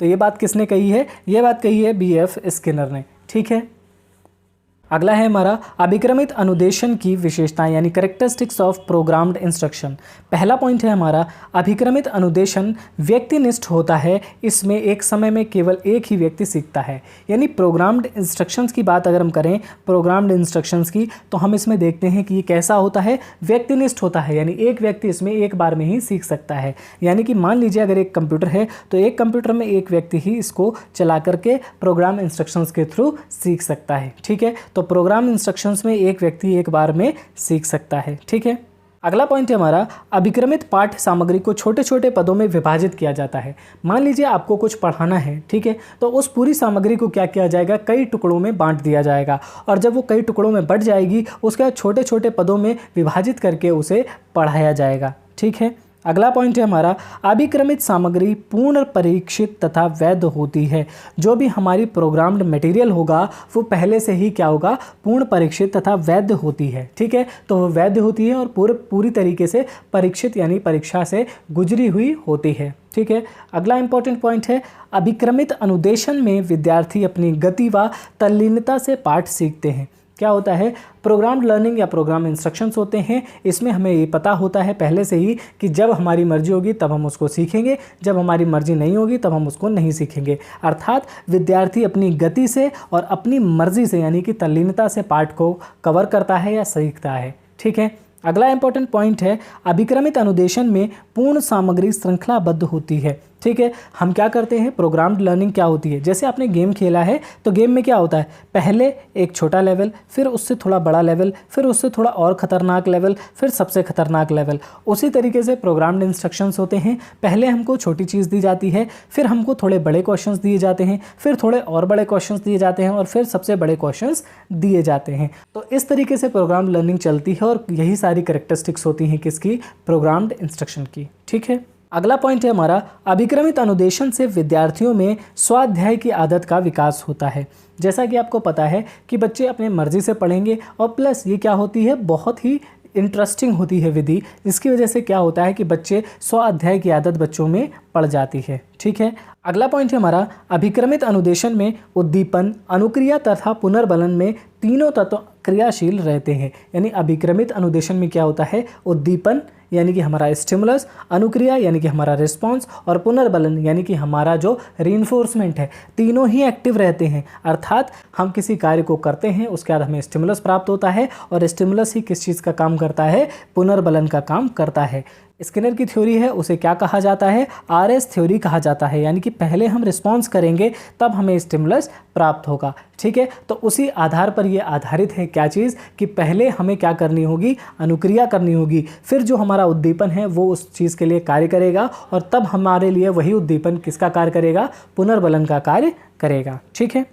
Speaker 1: तो ये बात किसने कही है, ये बात कही है BF स्किनर ने। ठीक है, अगला है हमारा अभिक्रमित अनुदेशन की विशेषताएं यानी कैरेक्टरिस्टिक्स ऑफ प्रोग्राम्ड इंस्ट्रक्शन। पहला पॉइंट है हमारा अभिक्रमित अनुदेशन व्यक्तिनिष्ठ होता है। इसमें एक समय में केवल एक ही व्यक्ति सीखता है। यानी प्रोग्राम्ड इंस्ट्रक्शंस की बात अगर हम करें, प्रोग्राम्ड इंस्ट्रक्शंस की, तो हम इसमें देखते हैं कि ये कैसा होता है, व्यक्तिनिष्ठ होता है। यानी एक व्यक्ति इसमें एक बार में ही सीख सकता है। यानी कि मान लीजिए अगर एक कंप्यूटर है तो एक कंप्यूटर में एक व्यक्ति ही इसको चला करके प्रोग्राम इंस्ट्रक्शंस के थ्रू सीख सकता है। ठीक है, तो प्रोग्राम इंस्ट्रक्शंस में एक व्यक्ति एक बार में सीख सकता है। ठीक है, अगला पॉइंट है हमारा अभिक्रमित पाठ्य सामग्री को छोटे छोटे पदों में विभाजित किया जाता है। मान लीजिए आपको कुछ पढ़ाना है, ठीक है, तो उस पूरी सामग्री को क्या किया जाएगा, कई टुकड़ों में बांट दिया जाएगा और जब वो कई टुकड़ों में बंट जाएगी उसके बाद छोटे छोटे पदों में विभाजित करके उसे पढ़ाया जाएगा। ठीक है, अगला पॉइंट है हमारा अभिक्रमित सामग्री पूर्ण परीक्षित तथा वैध होती है। जो भी हमारी प्रोग्राम्ड मटेरियल होगा वो पहले से ही क्या होगा, पूर्ण परीक्षित तथा वैध होती है। ठीक है, तो वो वैध होती है और पूरी तरीके से परीक्षित यानी परीक्षा से गुजरी हुई होती है। ठीक है, अगला इंपॉर्टेंट पॉइंट है अभिक्रमित अनुदेशन में विद्यार्थी अपनी गति व तल्लीनता से पाठ सीखते हैं। क्या होता है, प्रोग्राम लर्निंग या प्रोग्राम इंस्ट्रक्शंस होते हैं, इसमें हमें ये पता होता है पहले से ही कि जब हमारी मर्जी होगी तब हम उसको सीखेंगे, जब हमारी मर्जी नहीं होगी तब हम उसको नहीं सीखेंगे। अर्थात विद्यार्थी अपनी गति से और अपनी मर्जी से यानी कि तल्लीनता से पाठ को कवर करता है या सीखता है। ठीक है, अगला इंपॉर्टेंट पॉइंट है अभिक्रमित अनुदेशन में पूर्ण सामग्री श्रृंखलाबद्ध होती है। ठीक है, हम क्या करते हैं, प्रोग्राम्ड लर्निंग क्या होती है, जैसे आपने गेम खेला है तो गेम में क्या होता है, पहले एक छोटा लेवल, फिर उससे थोड़ा बड़ा लेवल, फिर उससे थोड़ा और ख़तरनाक लेवल, फिर सबसे ख़तरनाक लेवल। उसी तरीके से प्रोग्राम्ड इंस्ट्रक्शंस होते हैं, पहले हमको छोटी चीज़ दी जाती है, फिर हमको थोड़े बड़े क्वेश्चंस दिए जाते हैं, फिर थोड़े और बड़े क्वेश्चंस दिए जाते हैं और फिर सबसे बड़े क्वेश्चंस दिए जाते हैं। तो इस तरीके से प्रोग्राम लर्निंग चलती है और यही सारी कैरेक्टरिस्टिक्स होती हैं किसकी, प्रोग्राम्ड इंस्ट्रक्शन की। ठीक है, अगला पॉइंट है हमारा अभिक्रमित अनुदेशन से विद्यार्थियों में स्वाध्याय की आदत का विकास होता है। जैसा कि आपको पता है कि बच्चे अपने मर्जी से पढ़ेंगे और प्लस ये क्या होती है, बहुत ही इंटरेस्टिंग होती है विधि, जिसकी वजह से क्या होता है कि बच्चे स्वाध्याय की आदत बच्चों में पड़ जाती है। ठीक है, अगला पॉइंट है हमारा अभिक्रमित अनुदेशन में उद्दीपन, अनुक्रिया तथा पुनर्बलन में तीनों तत्व क्रियाशील रहते हैं। यानी अभिक्रमित अनुदेशन में क्या होता है, उद्दीपन यानी कि हमारा स्टिमुलस, अनुक्रिया यानी कि हमारा रिस्पॉन्स और पुनर्बलन यानी कि हमारा जो रीइंफोर्समेंट है, तीनों ही एक्टिव रहते हैं। अर्थात हम किसी कार्य को करते हैं उसके बाद हमें स्टिमुलस प्राप्त होता है और स्टिमुलस ही किस चीज़ का काम करता है, पुनर्बलन का काम करता है। स्किनर की थ्योरी है उसे क्या कहा जाता है, RS थ्योरी कहा जाता है। यानी कि पहले हम रिस्पॉन्स करेंगे तब हमें स्टिमुलस प्राप्त होगा। ठीक है, तो उसी आधार पर ये आधारित है क्या चीज़ कि पहले हमें क्या करनी होगी, अनुक्रिया करनी होगी, फिर जो हमारा उद्दीपन है वो उस चीज़ के लिए कार्य करेगा और तब हमारे लिए वही उद्दीपन किसका कार्य करेगा, पुनर्बलन का कार्य करेगा। ठीक है,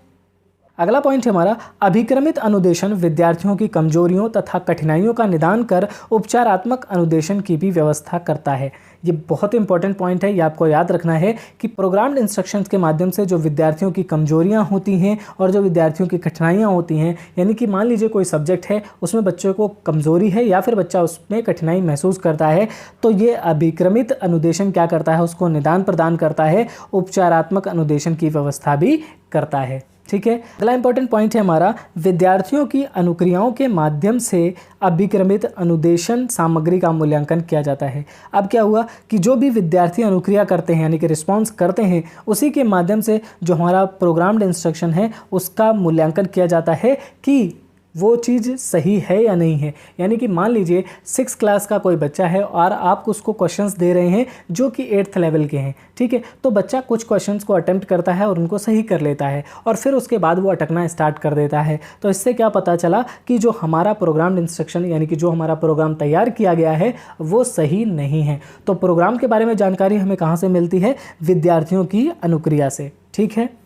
Speaker 1: अगला पॉइंट है हमारा, अभिक्रमित अनुदेशन विद्यार्थियों की कमजोरियों तथा कठिनाइयों का निदान कर उपचारात्मक अनुदेशन की भी व्यवस्था करता है। ये बहुत इंपॉर्टेंट पॉइंट है, ये आपको याद रखना है कि प्रोग्राम्ड इंस्ट्रक्शंस के माध्यम से जो विद्यार्थियों की कमजोरियां होती हैं और जो विद्यार्थियों की कठिनाइयां होती हैं, यानी कि मान लीजिए कोई सब्जेक्ट है उसमें बच्चों को कमजोरी है या फिर बच्चा उसमें कठिनाई महसूस करता है, तो ये अभिक्रमित अनुदेशन क्या करता है, उसको निदान प्रदान करता है, उपचारात्मक अनुदेशन की व्यवस्था भी करता है। ठीक है। अगला इंपॉर्टेंट पॉइंट है हमारा, विद्यार्थियों की अनुक्रियाओं के माध्यम से अभिक्रमित अनुदेशन सामग्री का मूल्यांकन किया जाता है। अब क्या हुआ कि जो भी विद्यार्थी अनुक्रिया करते हैं यानी कि रिस्पॉन्स करते हैं, उसी के माध्यम से जो हमारा प्रोग्राम्ड इंस्ट्रक्शन है उसका मूल्यांकन किया जाता है कि वो चीज़ सही है या नहीं है। यानी कि मान लीजिए 6 क्लास का कोई बच्चा है और आप उसको क्वेश्चंस दे रहे हैं जो कि 8th लेवल के हैं, ठीक है, तो बच्चा कुछ क्वेश्चंस को अटेम्प्ट करता है और उनको सही कर लेता है और फिर उसके बाद वो अटकना स्टार्ट कर देता है। तो इससे क्या पता चला कि जो हमारा प्रोग्राम्ड इंस्ट्रक्शन यानी कि जो हमारा प्रोग्राम तैयार किया गया है वो सही नहीं है। तो प्रोग्राम के बारे में जानकारी हमें कहाँ से मिलती है, विद्यार्थियों की अनुक्रिया से। ठीक है।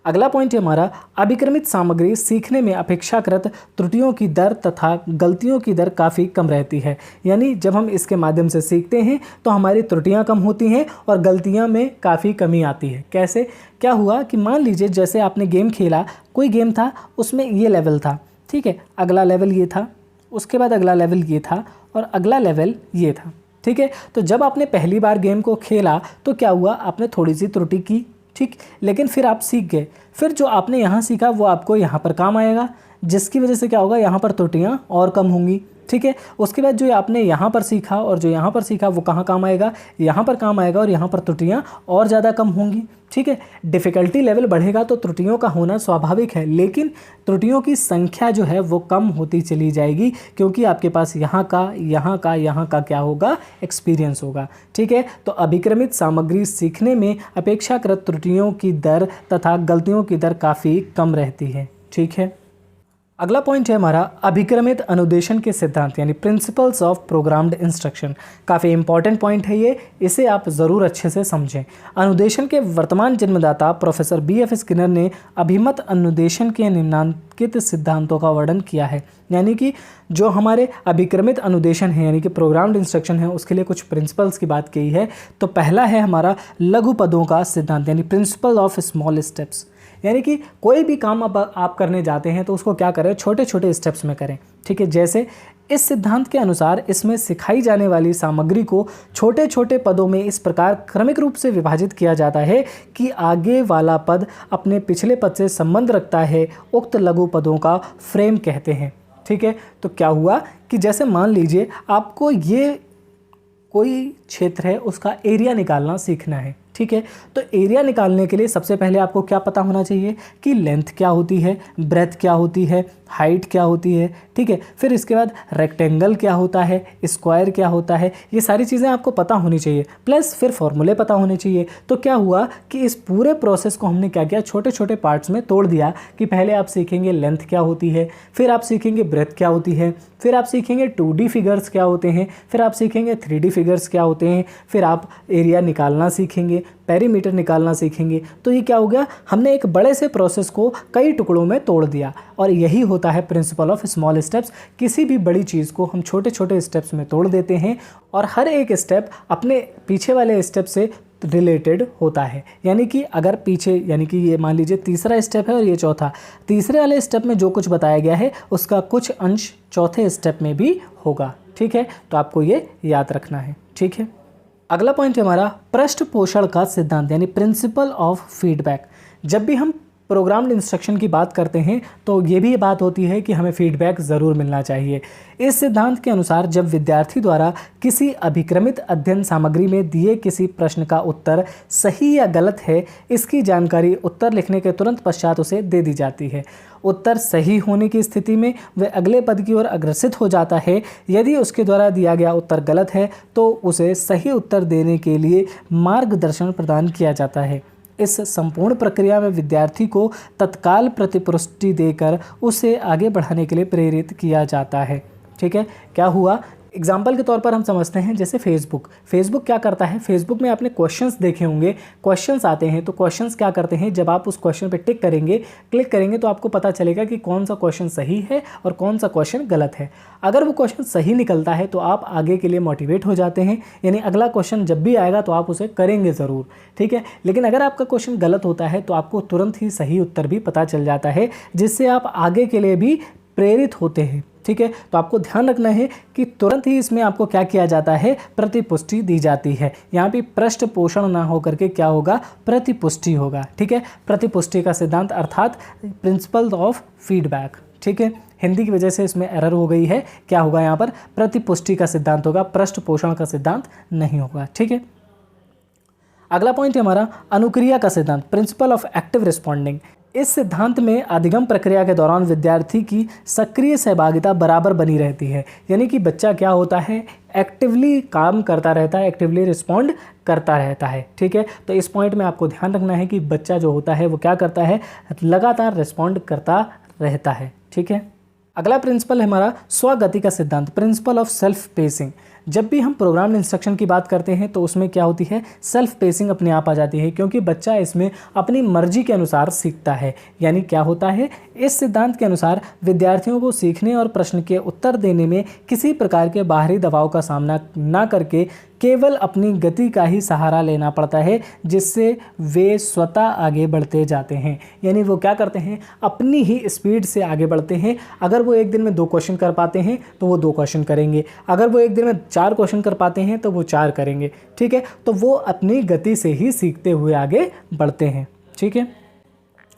Speaker 1: अगला पॉइंट है हमारा, अभिक्रमित सामग्री सीखने में अपेक्षाकृत त्रुटियों की दर तथा गलतियों की दर काफ़ी कम रहती है। यानी जब हम इसके माध्यम से सीखते हैं तो हमारी त्रुटियां कम होती हैं और गलतियां में काफ़ी कमी आती है। कैसे? क्या हुआ कि मान लीजिए जैसे आपने गेम खेला, कोई गेम था उसमें ये लेवल था, ठीक है, अगला लेवल ये था, उसके बाद अगला लेवल ये था और अगला लेवल ये था। ठीक है। तो जब आपने पहली बार गेम को खेला तो क्या हुआ, आपने थोड़ी सी त्रुटि की, ठीक, लेकिन फिर आप सीख गए। फिर जो आपने यहाँ सीखा वो आपको यहाँ पर काम आएगा, जिसकी वजह से क्या होगा, यहाँ पर त्रुटियाँ और कम होंगी। ठीक है। उसके बाद जो आपने यहाँ पर सीखा और जो यहाँ पर सीखा वो कहाँ काम आएगा, यहाँ पर काम आएगा और यहाँ पर त्रुटियाँ और ज़्यादा कम होंगी। ठीक है। डिफ़िकल्टी लेवल बढ़ेगा तो त्रुटियों का होना स्वाभाविक है, लेकिन त्रुटियों की संख्या जो है वो कम होती चली जाएगी क्योंकि आपके पास यहाँ का क्या होगा, एक्सपीरियंस होगा। ठीक है। तो अभिक्रमित सामग्री सीखने में अपेक्षाकृत त्रुटियों की दर तथा गलतियों की दर काफ़ी कम रहती है। ठीक है। अगला पॉइंट है हमारा, अभिक्रमित अनुदेशन के सिद्धांत यानी प्रिंसिपल्स ऑफ प्रोग्राम्ड इंस्ट्रक्शन। काफ़ी इंपॉर्टेंट पॉइंट है ये, इसे आप ज़रूर अच्छे से समझें। अनुदेशन के वर्तमान जन्मदाता प्रोफेसर BF स्किनर ने अभिमत अनुदेशन के निम्नलिखित सिद्धांतों का वर्णन किया है। यानी कि जो हमारे अभिक्रमित अनुदेशन है यानी कि प्रोग्राम्ड इंस्ट्रक्शन है उसके लिए कुछ प्रिंसिपल्स की बात की है। तो पहला है हमारा लघु पदों का सिद्धांत यानी प्रिंसिपल ऑफ स्मॉल स्टेप्स। यानी कि कोई भी काम अब आप करने जाते हैं तो उसको क्या करें, छोटे छोटे स्टेप्स में करें। ठीक है। जैसे इस सिद्धांत के अनुसार इसमें सिखाई जाने वाली सामग्री को छोटे छोटे पदों में इस प्रकार क्रमिक रूप से विभाजित किया जाता है कि आगे वाला पद अपने पिछले पद से संबंध रखता है। उक्त लघु पदों का फ्रेम कहते हैं। ठीक है। तो क्या हुआ कि जैसे मान लीजिए आपको ये कोई क्षेत्र है उसका एरिया निकालना सीखना है। ठीक है। तो एरिया निकालने के लिए सबसे पहले आपको क्या पता होना चाहिए कि लेंथ क्या होती है, ब्रेथ क्या होती है, हाइट क्या होती है। ठीक है। फिर इसके बाद रेक्टेंगल क्या होता है, स्क्वायर क्या होता है, ये सारी चीज़ें आपको पता होनी चाहिए, प्लस फिर फॉर्मूले पता होने चाहिए। तो क्या हुआ कि इस पूरे प्रोसेस को हमने क्या किया, छोटे छोटे पार्ट्स में तोड़ दिया कि पहले आप सीखेंगे लेंथ क्या होती है, फिर आप सीखेंगे ब्रेथ क्या होती है, फिर आप सीखेंगे 2D फिगर्स क्या होते हैं, फिर आप सीखेंगे 3D फिगर्स क्या होते हैं, फिर आप एरिया निकालना सीखेंगे, पेरीमीटर निकालना सीखेंगे। तो ये क्या हो गया, हमने एक बड़े से प्रोसेस को कई टुकड़ों में तोड़ दिया। और यही होता है प्रिंसिपल ऑफ स्मॉल स्टेप्स। किसी भी बड़ी चीज़ को हम छोटे छोटे स्टेप्स में तोड़ देते हैं और हर एक स्टेप अपने पीछे वाले स्टेप से रिलेटेड होता है। यानी कि अगर पीछे, यानी कि ये मान लीजिए तीसरा स्टेप है और ये चौथा, तीसरे वाले स्टेप में जो कुछ बताया गया है उसका कुछ अंश चौथे स्टेप में भी होगा। ठीक है। तो आपको ये याद रखना है। ठीक है। अगला पॉइंट है हमारा पृष्ठपोषण का सिद्धांत यानी प्रिंसिपल ऑफ फीडबैक। जब भी हम प्रोग्राम्ड इंस्ट्रक्शन की बात करते हैं तो ये भी बात होती है कि हमें फीडबैक ज़रूर मिलना चाहिए। इस सिद्धांत के अनुसार जब विद्यार्थी द्वारा किसी अभिक्रमित अध्ययन सामग्री में दिए किसी प्रश्न का उत्तर सही या गलत है, इसकी जानकारी उत्तर लिखने के तुरंत पश्चात उसे दे दी जाती है। उत्तर सही होने की स्थिति में वह अगले पद की ओर अग्रसित हो जाता है। यदि उसके द्वारा दिया गया उत्तर गलत है तो उसे सही उत्तर देने के लिए मार्गदर्शन प्रदान किया जाता है। इस संपूर्ण प्रक्रिया में विद्यार्थी को तत्काल प्रतिपुष्टि देकर उसे आगे बढ़ाने के लिए प्रेरित किया जाता है। ठीक है। क्या हुआ, एग्जाम्पल के तौर पर हम समझते हैं जैसे फेसबुक क्या करता है, फेसबुक में आपने क्वेश्चंस देखे होंगे, क्वेश्चंस आते हैं तो क्वेश्चंस क्या करते हैं, जब आप उस क्वेश्चन पे टिक करेंगे, क्लिक करेंगे तो आपको पता चलेगा कि कौन सा क्वेश्चन सही है और कौन सा क्वेश्चन गलत है। अगर वो क्वेश्चन सही निकलता है तो आप आगे के लिए मोटिवेट हो जाते हैं, यानी अगला क्वेश्चन जब भी आएगा तो आप उसे करेंगे ज़रूर, ठीक है। लेकिन अगर आपका क्वेश्चन गलत होता है तो आपको तुरंत ही सही उत्तर भी पता चल जाता है, जिससे आप आगे के लिए भी प्रेरित होते हैं, ठीक है। तो आपको ध्यान रखना है कि तुरंत ही इसमें आपको क्या किया जाता है, प्रतिपुष्टि दी जाती है। यहाँ पे पृष्ठ पोषण ना होकर के क्या होगा, प्रतिपुष्टि होगा, ठीक है। प्रतिपुष्टि का सिद्धांत अर्थात प्रिंसिपल ऑफ फीडबैक, ठीक है। हिंदी की वजह से इसमें एरर हो गई है, क्या होगा यहाँ पर, प्रतिपुष्टि का सिद्धांत होगा, पृष्ठ पोषण का सिद्धांत नहीं होगा, ठीक है। अगला पॉइंट है हमारा अनुक्रिया का सिद्धांत, प्रिंसिपल ऑफ एक्टिव रिस्पॉन्डिंग। इस सिद्धांत में अधिगम प्रक्रिया के दौरान विद्यार्थी की सक्रिय सहभागिता बराबर बनी रहती है, यानी कि बच्चा क्या होता है, एक्टिवली काम करता रहता है, एक्टिवली रिस्पॉन्ड करता रहता है, ठीक है। तो इस पॉइंट में आपको ध्यान रखना है कि बच्चा जो होता है वो क्या करता है, लगातार रिस्पॉन्ड करता रहता है, ठीक है। अगला प्रिंसिपल है हमारा स्वगति का सिद्धांत, प्रिंसिपल ऑफ सेल्फ पेसिंग। जब भी हम प्रोग्राम्ड इंस्ट्रक्शन की बात करते हैं तो उसमें क्या होती है, सेल्फ पेसिंग अपने आप आ जाती है, क्योंकि बच्चा इसमें अपनी मर्जी के अनुसार सीखता है। यानी क्या होता है, इस सिद्धांत के अनुसार विद्यार्थियों को सीखने और प्रश्न के उत्तर देने में किसी प्रकार के बाहरी दबाव का सामना ना करके केवल अपनी गति का ही सहारा लेना पड़ता है, जिससे वे स्वतः आगे बढ़ते जाते हैं। यानी वो क्या करते हैं, अपनी ही स्पीड से आगे बढ़ते हैं। अगर वो एक दिन में 2 क्वेश्चन कर पाते हैं तो वो 2 क्वेश्चन करेंगे, अगर वो एक दिन में 4 क्वेश्चन कर पाते हैं तो वो 4 करेंगे, ठीक है। तो वो अपनी गति से ही सीखते हुए आगे बढ़ते हैं, ठीक है।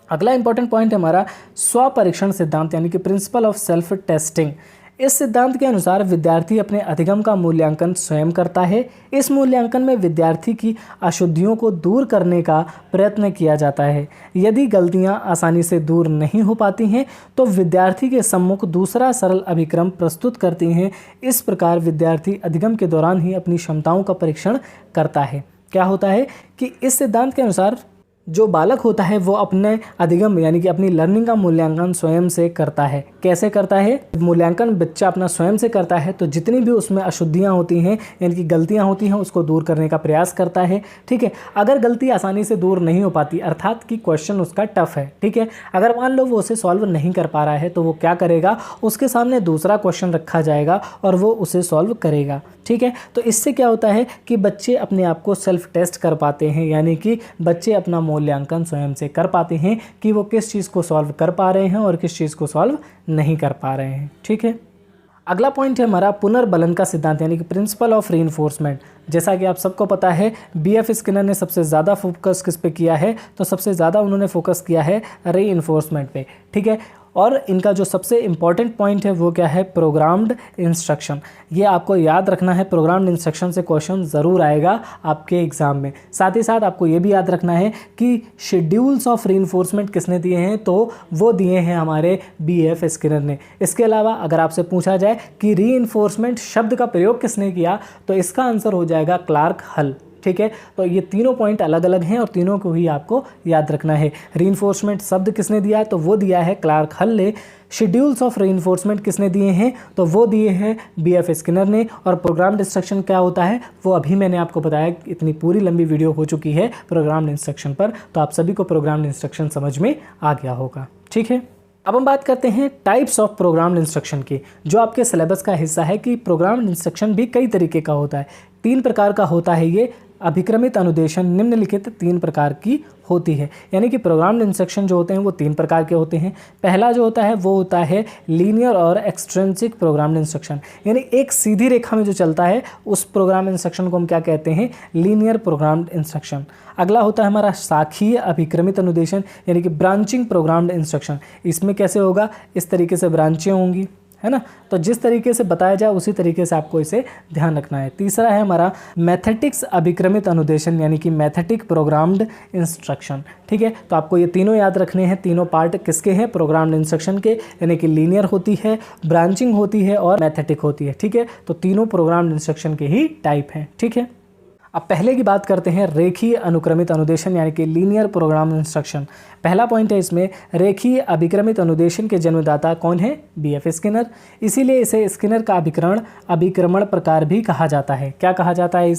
Speaker 1: अगला इंपॉर्टेंट पॉइंट है हमारा स्वपरीक्षण सिद्धांत, यानी कि प्रिंसिपल ऑफ सेल्फ टेस्टिंग। इस सिद्धांत के अनुसार विद्यार्थी अपने अधिगम का मूल्यांकन स्वयं करता है। इस मूल्यांकन में विद्यार्थी की अशुद्धियों को दूर करने का प्रयत्न किया जाता है। यदि गलतियां आसानी से दूर नहीं हो पाती हैं तो विद्यार्थी के सम्मुख दूसरा सरल अभिक्रम प्रस्तुत करती हैं। इस प्रकार विद्यार्थी अधिगम के दौरान ही अपनी क्षमताओं का परीक्षण करता है। क्या होता है कि इस सिद्धांत के अनुसार जो बालक होता है वो अपने अधिगम यानी कि अपनी लर्निंग का मूल्यांकन स्वयं से करता है। कैसे करता है, मूल्यांकन बच्चा अपना स्वयं से करता है तो जितनी भी उसमें अशुद्धियां होती हैं यानी कि गलतियां होती हैं उसको दूर करने का प्रयास करता है, ठीक है। अगर गलती आसानी से दूर नहीं हो पाती, अर्थात कि क्वेश्चन उसका टफ है, ठीक है, अगर मान लो वो उसे सॉल्व नहीं कर पा रहा है तो वो क्या करेगा, उसके सामने दूसरा क्वेश्चन रखा जाएगा और वो उसे सॉल्व करेगा, ठीक है। तो इससे क्या होता है कि बच्चे अपने आप को सेल्फ टेस्ट कर पाते हैं, यानी कि बच्चे अपना मूल्यांकन स्वयं से कर पाते हैं कि वो किस चीज़ को सॉल्व कर पा रहे हैं और किस चीज़ को सॉल्व नहीं कर पा रहे हैं, ठीक है। अगला पॉइंट है हमारा पुनर्बलन का सिद्धांत, यानी कि प्रिंसिपल ऑफ रीइंफोर्समेंट। जैसा कि आप सबको पता है बीएफ स्किनर ने सबसे ज़्यादा फोकस किस पे किया है, तो सबसे ज़्यादा उन्होंने फोकस किया है रीइंफोर्समेंट पे, ठीक है। और इनका जो सबसे इम्पॉर्टेंट पॉइंट है वो क्या है, प्रोग्राम्ड इंस्ट्रक्शन। ये आपको याद रखना है, प्रोग्राम्ड इंस्ट्रक्शन से क्वेश्चन ज़रूर आएगा आपके एग्ज़ाम में। साथ ही साथ आपको ये भी याद रखना है कि शेड्यूल्स ऑफ रीइंफोर्समेंट किसने दिए हैं, तो वो दिए हैं हमारे बीएफ स्किनर ने। इसके अलावा अगर आपसे पूछा जाए कि रीइंफोर्समेंट शब्द का प्रयोग किसने किया, तो इसका आंसर हो जाएगा क्लार्क हल, ठीक है। तो ये तीनों पॉइंट अलग अलग हैं और तीनों को ही आपको याद रखना है। रीइंफोर्समेंट शब्द किसने दिया है, तो वो दिया है क्लार्क हल ने। शेड्यूल्स ऑफ रीइंफोर्समेंट किसने दिए हैं, तो वो दिए हैं बीएफ स्किनर ने। और प्रोग्राम्ड इंस्ट्रक्शन क्या होता है वो अभी मैंने आपको बताया। इतनी पूरी लंबी वीडियो हो चुकी है प्रोग्राम्ड इंस्ट्रक्शन पर, तो आप सभी को प्रोग्राम्ड इंस्ट्रक्शन समझ में आ गया होगा, ठीक है। अब हम बात करते हैं टाइप्स ऑफ प्रोग्राम्ड इंस्ट्रक्शन की, जो आपके सिलेबस का हिस्सा है कि प्रोग्राम्ड इंस्ट्रक्शन भी कई तरीके का होता है। 3 प्रकार का होता है ये। अभिक्रमित अनुदेशन निम्नलिखित 3 प्रकार की होती है, यानी कि प्रोग्राम्ड इंस्ट्रक्शन जो होते हैं वो 3 प्रकार के होते हैं। पहला जो होता है वो होता है लीनियर और एक्सट्रिंसिक प्रोग्राम्ड इंस्ट्रक्शन, यानी एक सीधी रेखा में जो चलता है उस प्रोग्राम इंस्ट्रक्शन को हम क्या कहते हैं, लीनियर प्रोग्राम्ड इंस्ट्रक्शन। अगला होता है हमारा शाखीय अभिक्रमित अनुदेशन, यानी कि ब्रांचिंग प्रोग्राम्ड इंस्ट्रक्शन। इसमें कैसे होगा, इस तरीके से ब्रांचें होंगी, है ना। तो जिस तरीके से बताया जाए उसी तरीके से आपको इसे ध्यान रखना है। तीसरा है हमारा मैथेटिक्स अभिक्रमित अनुदेशन, यानी कि मैथेटिक प्रोग्राम्ड इंस्ट्रक्शन, ठीक है। तो आपको ये तीनों याद रखने हैं। तीनों पार्ट किसके हैं, प्रोग्राम्ड इंस्ट्रक्शन के, यानी कि लीनियर होती है, ब्रांचिंग होती है और मैथेटिक होती है, ठीक है। तो तीनों प्रोग्राम्ड इंस्ट्रक्शन के ही टाइप हैं, ठीक है। अब पहले की बात करते हैं रेखीय अनुक्रमित अनुदेशन यानी कि लीनियर प्रोग्राम इंस्ट्रक्शन। पहला पॉइंट है इसमें, रेखीय अभिक्रमित अनुदेशन के जन्मदाता कौन है? BF Skinner. इसीलिए इसे स्किनर का अभिक्रमण प्रकार भी कहा जाता है। क्या कहा जाता है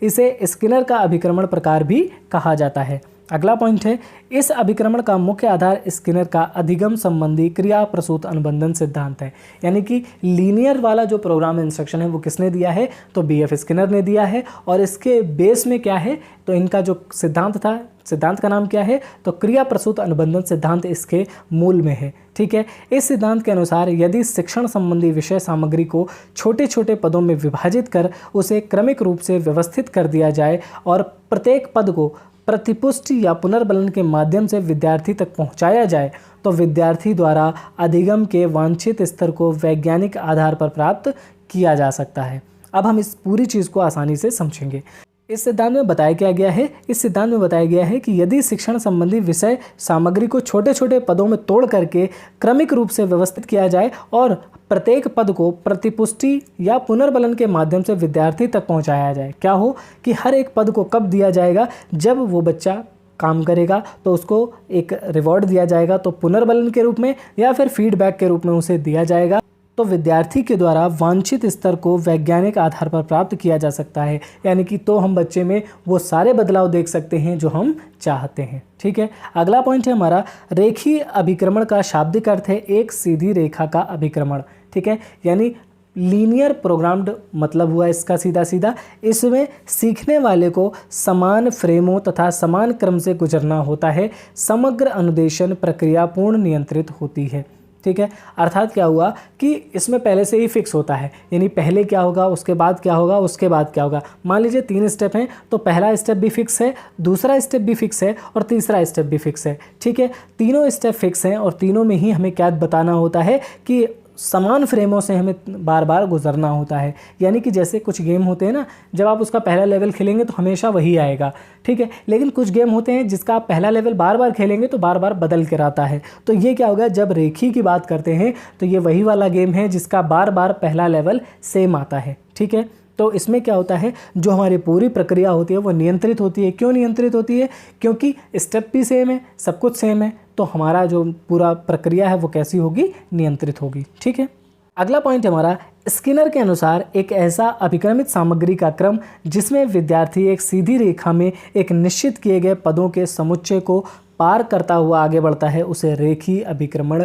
Speaker 1: इसे स्किनर का अभिक्रमण प्रकार भी कहा जाता है। अगला पॉइंट है, इस अभिक्रमण का मुख्य आधार स्किनर का अधिगम संबंधी क्रिया प्रसूत अनुबंधन सिद्धांत है। यानी कि लीनियर वाला जो प्रोग्राम इंस्ट्रक्शन है वो किसने दिया है? तो बीएफ स्किनर ने दिया है। और इसके बेस में क्या है? तो इनका जो सिद्धांत था, सिद्धांत का नाम क्या है? तो क्रिया प्रसूत अनुबंधन सिद्धांत इसके मूल में है। ठीक है, इस सिद्धांत के अनुसार यदि शिक्षण संबंधी विषय सामग्री को छोटे छोटे पदों में विभाजित कर उसे क्रमिक रूप से व्यवस्थित कर दिया जाए और प्रत्येक पद को प्रतिपुष्टि या पुनर्बलन के माध्यम से विद्यार्थी तक पहुंचाया जाए तो विद्यार्थी द्वारा अधिगम के वांछित स्तर को वैज्ञानिक आधार पर प्राप्त किया जा सकता है। अब हम इस पूरी चीज़ को आसानी से समझेंगे। इस सिद्धांत में बताया क्या गया है? इस सिद्धांत में बताया गया है कि यदि शिक्षण संबंधी विषय सामग्री को छोटे छोटे पदों में तोड़ करके क्रमिक रूप से व्यवस्थित किया जाए और प्रत्येक पद को प्रतिपुष्टि या पुनर्बलन के माध्यम से विद्यार्थी तक पहुंचाया जाए। क्या हो कि हर एक पद को कब दिया जाएगा? जब वो बच्चा काम करेगा तो उसको एक रिवॉर्ड दिया जाएगा, तो पुनर्बलन के रूप में या फिर फीडबैक के रूप में उसे दिया जाएगा, तो विद्यार्थी के द्वारा वांछित स्तर को वैज्ञानिक आधार पर प्राप्त किया जा सकता है। यानी कि तो हम बच्चे में वो सारे बदलाव देख सकते हैं जो हम चाहते हैं। ठीक है, अगला पॉइंट है हमारा, रेखीय अभिक्रमण का शाब्दिक अर्थ है एक सीधी रेखा का अभिक्रमण। ठीक है, यानी लीनियर प्रोग्राम्ड मतलब हुआ इसका सीधा सीधा, इसमें सीखने वाले को समान फ्रेमों तथा समान क्रम से गुजरना होता है। समग्र अनुदेशन प्रक्रिया पूर्ण नियंत्रित होती है। ठीक है, अर्थात क्या हुआ कि इसमें पहले से ही फिक्स होता है, यानी पहले क्या होगा, उसके बाद क्या होगा, उसके बाद क्या होगा। मान लीजिए 3 स्टेप हैं तो पहला स्टेप भी फिक्स है, दूसरा स्टेप भी फिक्स है और तीसरा स्टेप भी फिक्स है। ठीक है, तीनों स्टेप फिक्स हैं और तीनों में ही हमें क्या बताना होता है कि समान फ्रेमों से हमें बार बार गुजरना होता है। यानी कि जैसे कुछ गेम होते हैं ना, जब आप उसका पहला लेवल खेलेंगे तो हमेशा वही आएगा। ठीक है, लेकिन कुछ गेम होते हैं जिसका आप पहला लेवल बार बार खेलेंगे तो बार बार बदल कर आता है। तो ये क्या होगा, जब रेखी की बात करते हैं तो ये वही वाला गेम है जिसका बार बार पहला लेवल सेम आता है। ठीक है, तो इसमें क्या होता है, जो हमारी पूरी प्रक्रिया होती है वो नियंत्रित होती है। क्यों नियंत्रित होती है? क्योंकि स्टेप भी सेम है, सब कुछ सेम है, तो हमारा जो पूरा प्रक्रिया है वो कैसी होगी? नियंत्रित होगी। ठीक है, अगला पॉइंट हमारा, स्किनर के अनुसार एक ऐसा अभिक्रमित सामग्री का क्रम जिसमें विद्यार्थी एक सीधी रेखा में एक निश्चित किए गए पदों के समुच्चय को पार करता हुआ आगे बढ़ता है, उसे रेखीय अभिक्रमण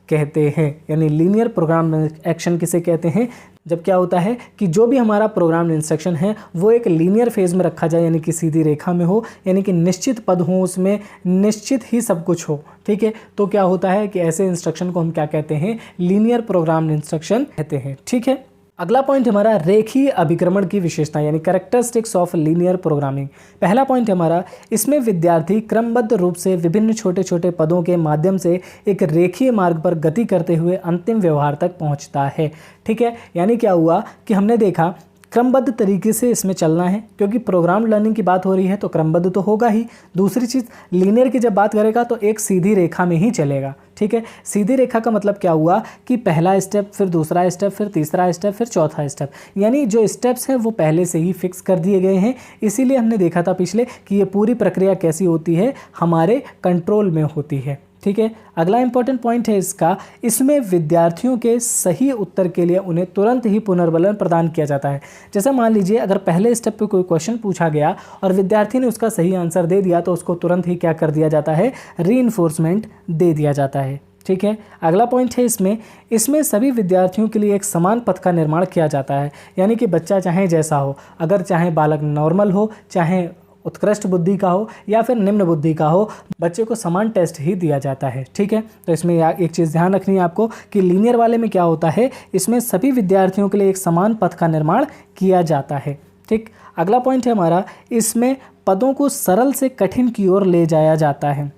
Speaker 1: कहते हैं। यानी लीनियर प्रोग्राम एक्शन किसे कहते हैं? जब क्या होता है कि जो भी हमारा प्रोग्राम इंस्ट्रक्शन है वो एक लीनियर फेज में रखा जाए, यानी कि सीधी रेखा में हो, यानी कि निश्चित पद हो, उसमें निश्चित ही सब कुछ हो। ठीक है, तो क्या होता है कि ऐसे इंस्ट्रक्शन को हम क्या कहते हैं? लीनियर प्रोग्राम इंस्ट्रक्शन कहते हैं। ठीक है, अगला पॉइंट हमारा, रेखीय अभिक्रमण की विशेषता यानी कैरेक्टरिस्टिक्स ऑफ लीनियर प्रोग्रामिंग। पहला पॉइंट हमारा, इसमें विद्यार्थी क्रमबद्ध रूप से विभिन्न छोटे छोटे पदों के माध्यम से एक रेखीय मार्ग पर गति करते हुए अंतिम व्यवहार तक पहुंचता है। ठीक है, यानी क्या हुआ कि हमने देखा क्रमबद्ध तरीके से इसमें चलना है, क्योंकि प्रोग्राम लर्निंग की बात हो रही है तो क्रमबद्ध तो होगा ही। दूसरी चीज़, लीनियर की जब बात करेगा तो एक सीधी रेखा में ही चलेगा। ठीक है, सीधी रेखा का मतलब क्या हुआ कि पहला स्टेप, फिर दूसरा स्टेप, फिर तीसरा स्टेप, फिर चौथा स्टेप, यानी जो स्टेप्स हैं वो पहले से ही फिक्स कर दिए गए हैं। इसीलिए हमने देखा था पिछले कि ये पूरी प्रक्रिया कैसी होती है, हमारे कंट्रोल में होती है। ठीक है, अगला इंपॉर्टेंट पॉइंट है इसका, इसमें विद्यार्थियों के सही उत्तर के लिए उन्हें तुरंत ही पुनर्बलन प्रदान किया जाता है। जैसे मान लीजिए अगर पहले स्टेप पे कोई क्वेश्चन पूछा गया और विद्यार्थी ने उसका सही आंसर दे दिया तो उसको तुरंत ही क्या कर दिया जाता है? रीइंफोर्समेंट दे दिया जाता है। ठीक है, अगला पॉइंट है इसमें सभी विद्यार्थियों के लिए एक समान पथ का निर्माण किया जाता है। यानी कि बच्चा चाहे जैसा हो, अगर चाहे बालक नॉर्मल हो, चाहे उत्कृष्ट बुद्धि का हो या फिर निम्न बुद्धि का हो, बच्चे को समान टेस्ट ही दिया जाता है। ठीक है, तो इसमें एक चीज़ ध्यान रखनी है आपको कि लीनियर वाले में क्या होता है, इसमें सभी विद्यार्थियों के लिए एक समान पथ का निर्माण किया जाता है। ठीक, अगला पॉइंट है हमारा, इसमें पदों को सरल से कठिन की ओर ले जाया जाता है।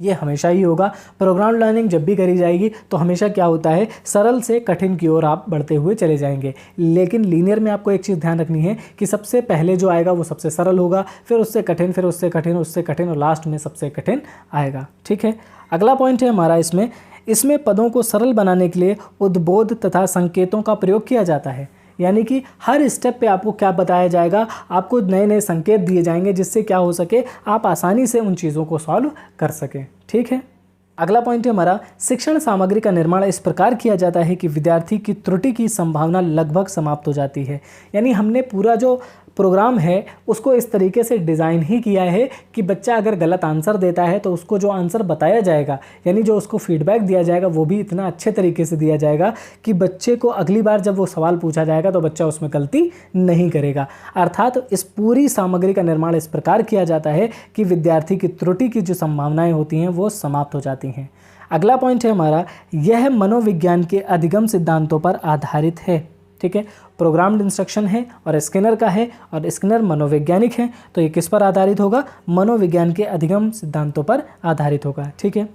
Speaker 1: ये हमेशा ही होगा, प्रोग्राम लर्निंग जब भी करी जाएगी तो हमेशा क्या होता है, सरल से कठिन की ओर आप बढ़ते हुए चले जाएंगे। लेकिन लीनियर में आपको एक चीज़ ध्यान रखनी है कि सबसे पहले जो आएगा वो सबसे सरल होगा, फिर उससे कठिन, फिर उससे कठिन, उससे कठिन और लास्ट में सबसे कठिन आएगा। ठीक है, अगला पॉइंट है हमारा, इसमें पदों को सरल बनाने के लिए उद्बोध तथा संकेतों का प्रयोग किया जाता है। यानी कि हर स्टेप पे आपको क्या बताया जाएगा, आपको नए नए संकेत दिए जाएंगे जिससे क्या हो सके, आप आसानी से उन चीज़ों को सॉल्व कर सकें। ठीक है, अगला पॉइंट है हमारा, शिक्षण सामग्री का निर्माण इस प्रकार किया जाता है कि विद्यार्थी की त्रुटि की संभावना लगभग समाप्त हो जाती है। यानी हमने पूरा जो प्रोग्राम है उसको इस तरीके से डिज़ाइन ही किया है कि बच्चा अगर गलत आंसर देता है तो उसको जो आंसर बताया जाएगा, यानी जो उसको फीडबैक दिया जाएगा, वो भी इतना अच्छे तरीके से दिया जाएगा कि बच्चे को अगली बार जब वो सवाल पूछा जाएगा तो बच्चा उसमें गलती नहीं करेगा। अर्थात इस पूरी सामग्री का निर्माण इस प्रकार किया जाता है कि विद्यार्थी की त्रुटि की जो संभावनाएँ होती हैं वो समाप्त हो जाती हैं। अगला पॉइंट है हमारा, यह मनोविज्ञान के अधिगम सिद्धांतों पर आधारित है। ठीक है, प्रोग्राम्ड इंस्ट्रक्शन है और स्किनर का है, और स्किनर मनोवैज्ञानिक है, तो ये किस पर आधारित होगा, मनोविज्ञान के अधिगम सिद्धांतों पर आधारित होगा। ठीक है,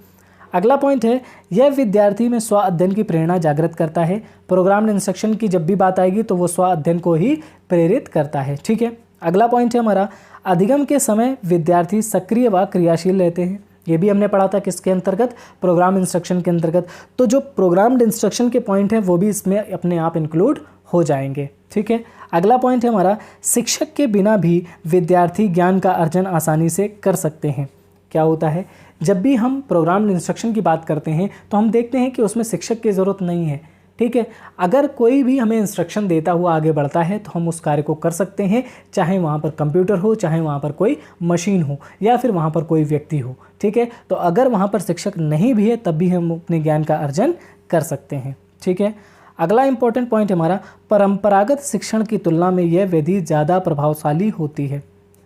Speaker 1: अगला पॉइंट है, यह विद्यार्थी में स्व अध्ययन की प्रेरणा जागृत करता है। प्रोग्राम्ड इंस्ट्रक्शन की जब भी बात आएगी तो वो स्व अध्ययन को ही प्रेरित करता है। ठीक है, अगला पॉइंट है हमारा, अधिगम के समय विद्यार्थी सक्रिय व क्रियाशील रहते हैं। ये भी हमने पढ़ा था किसके अंतर्गत, प्रोग्राम इंस्ट्रक्शन के अंतर्गत। तो जो प्रोग्राम्ड इंस्ट्रक्शन के पॉइंट हैं वो भी इसमें अपने आप इंक्लूड हो जाएंगे। ठीक है, अगला पॉइंट है हमारा, शिक्षक के बिना भी विद्यार्थी ज्ञान का अर्जन आसानी से कर सकते हैं। क्या होता है, जब भी हम प्रोग्राम्ड इंस्ट्रक्शन की बात करते हैं तो हम देखते हैं कि उसमें शिक्षक की ज़रूरत नहीं है। ठीक है, अगर कोई भी हमें इंस्ट्रक्शन देता हुआ आगे बढ़ता है तो हम उस कार्य को कर सकते हैं, चाहे वहाँ पर कंप्यूटर हो, चाहे वहाँ पर कोई मशीन हो, या फिर वहाँ पर कोई व्यक्ति हो। ठीक है, तो अगर वहाँ पर शिक्षक नहीं भी है तब भी हम अपने ज्ञान का अर्जन कर सकते हैं। ठीक है, अगला इंपॉर्टेंट पॉइंट हमारा, परंपरागत शिक्षण की तुलना में यह विधि ज़्यादा प्रभावशाली होती है।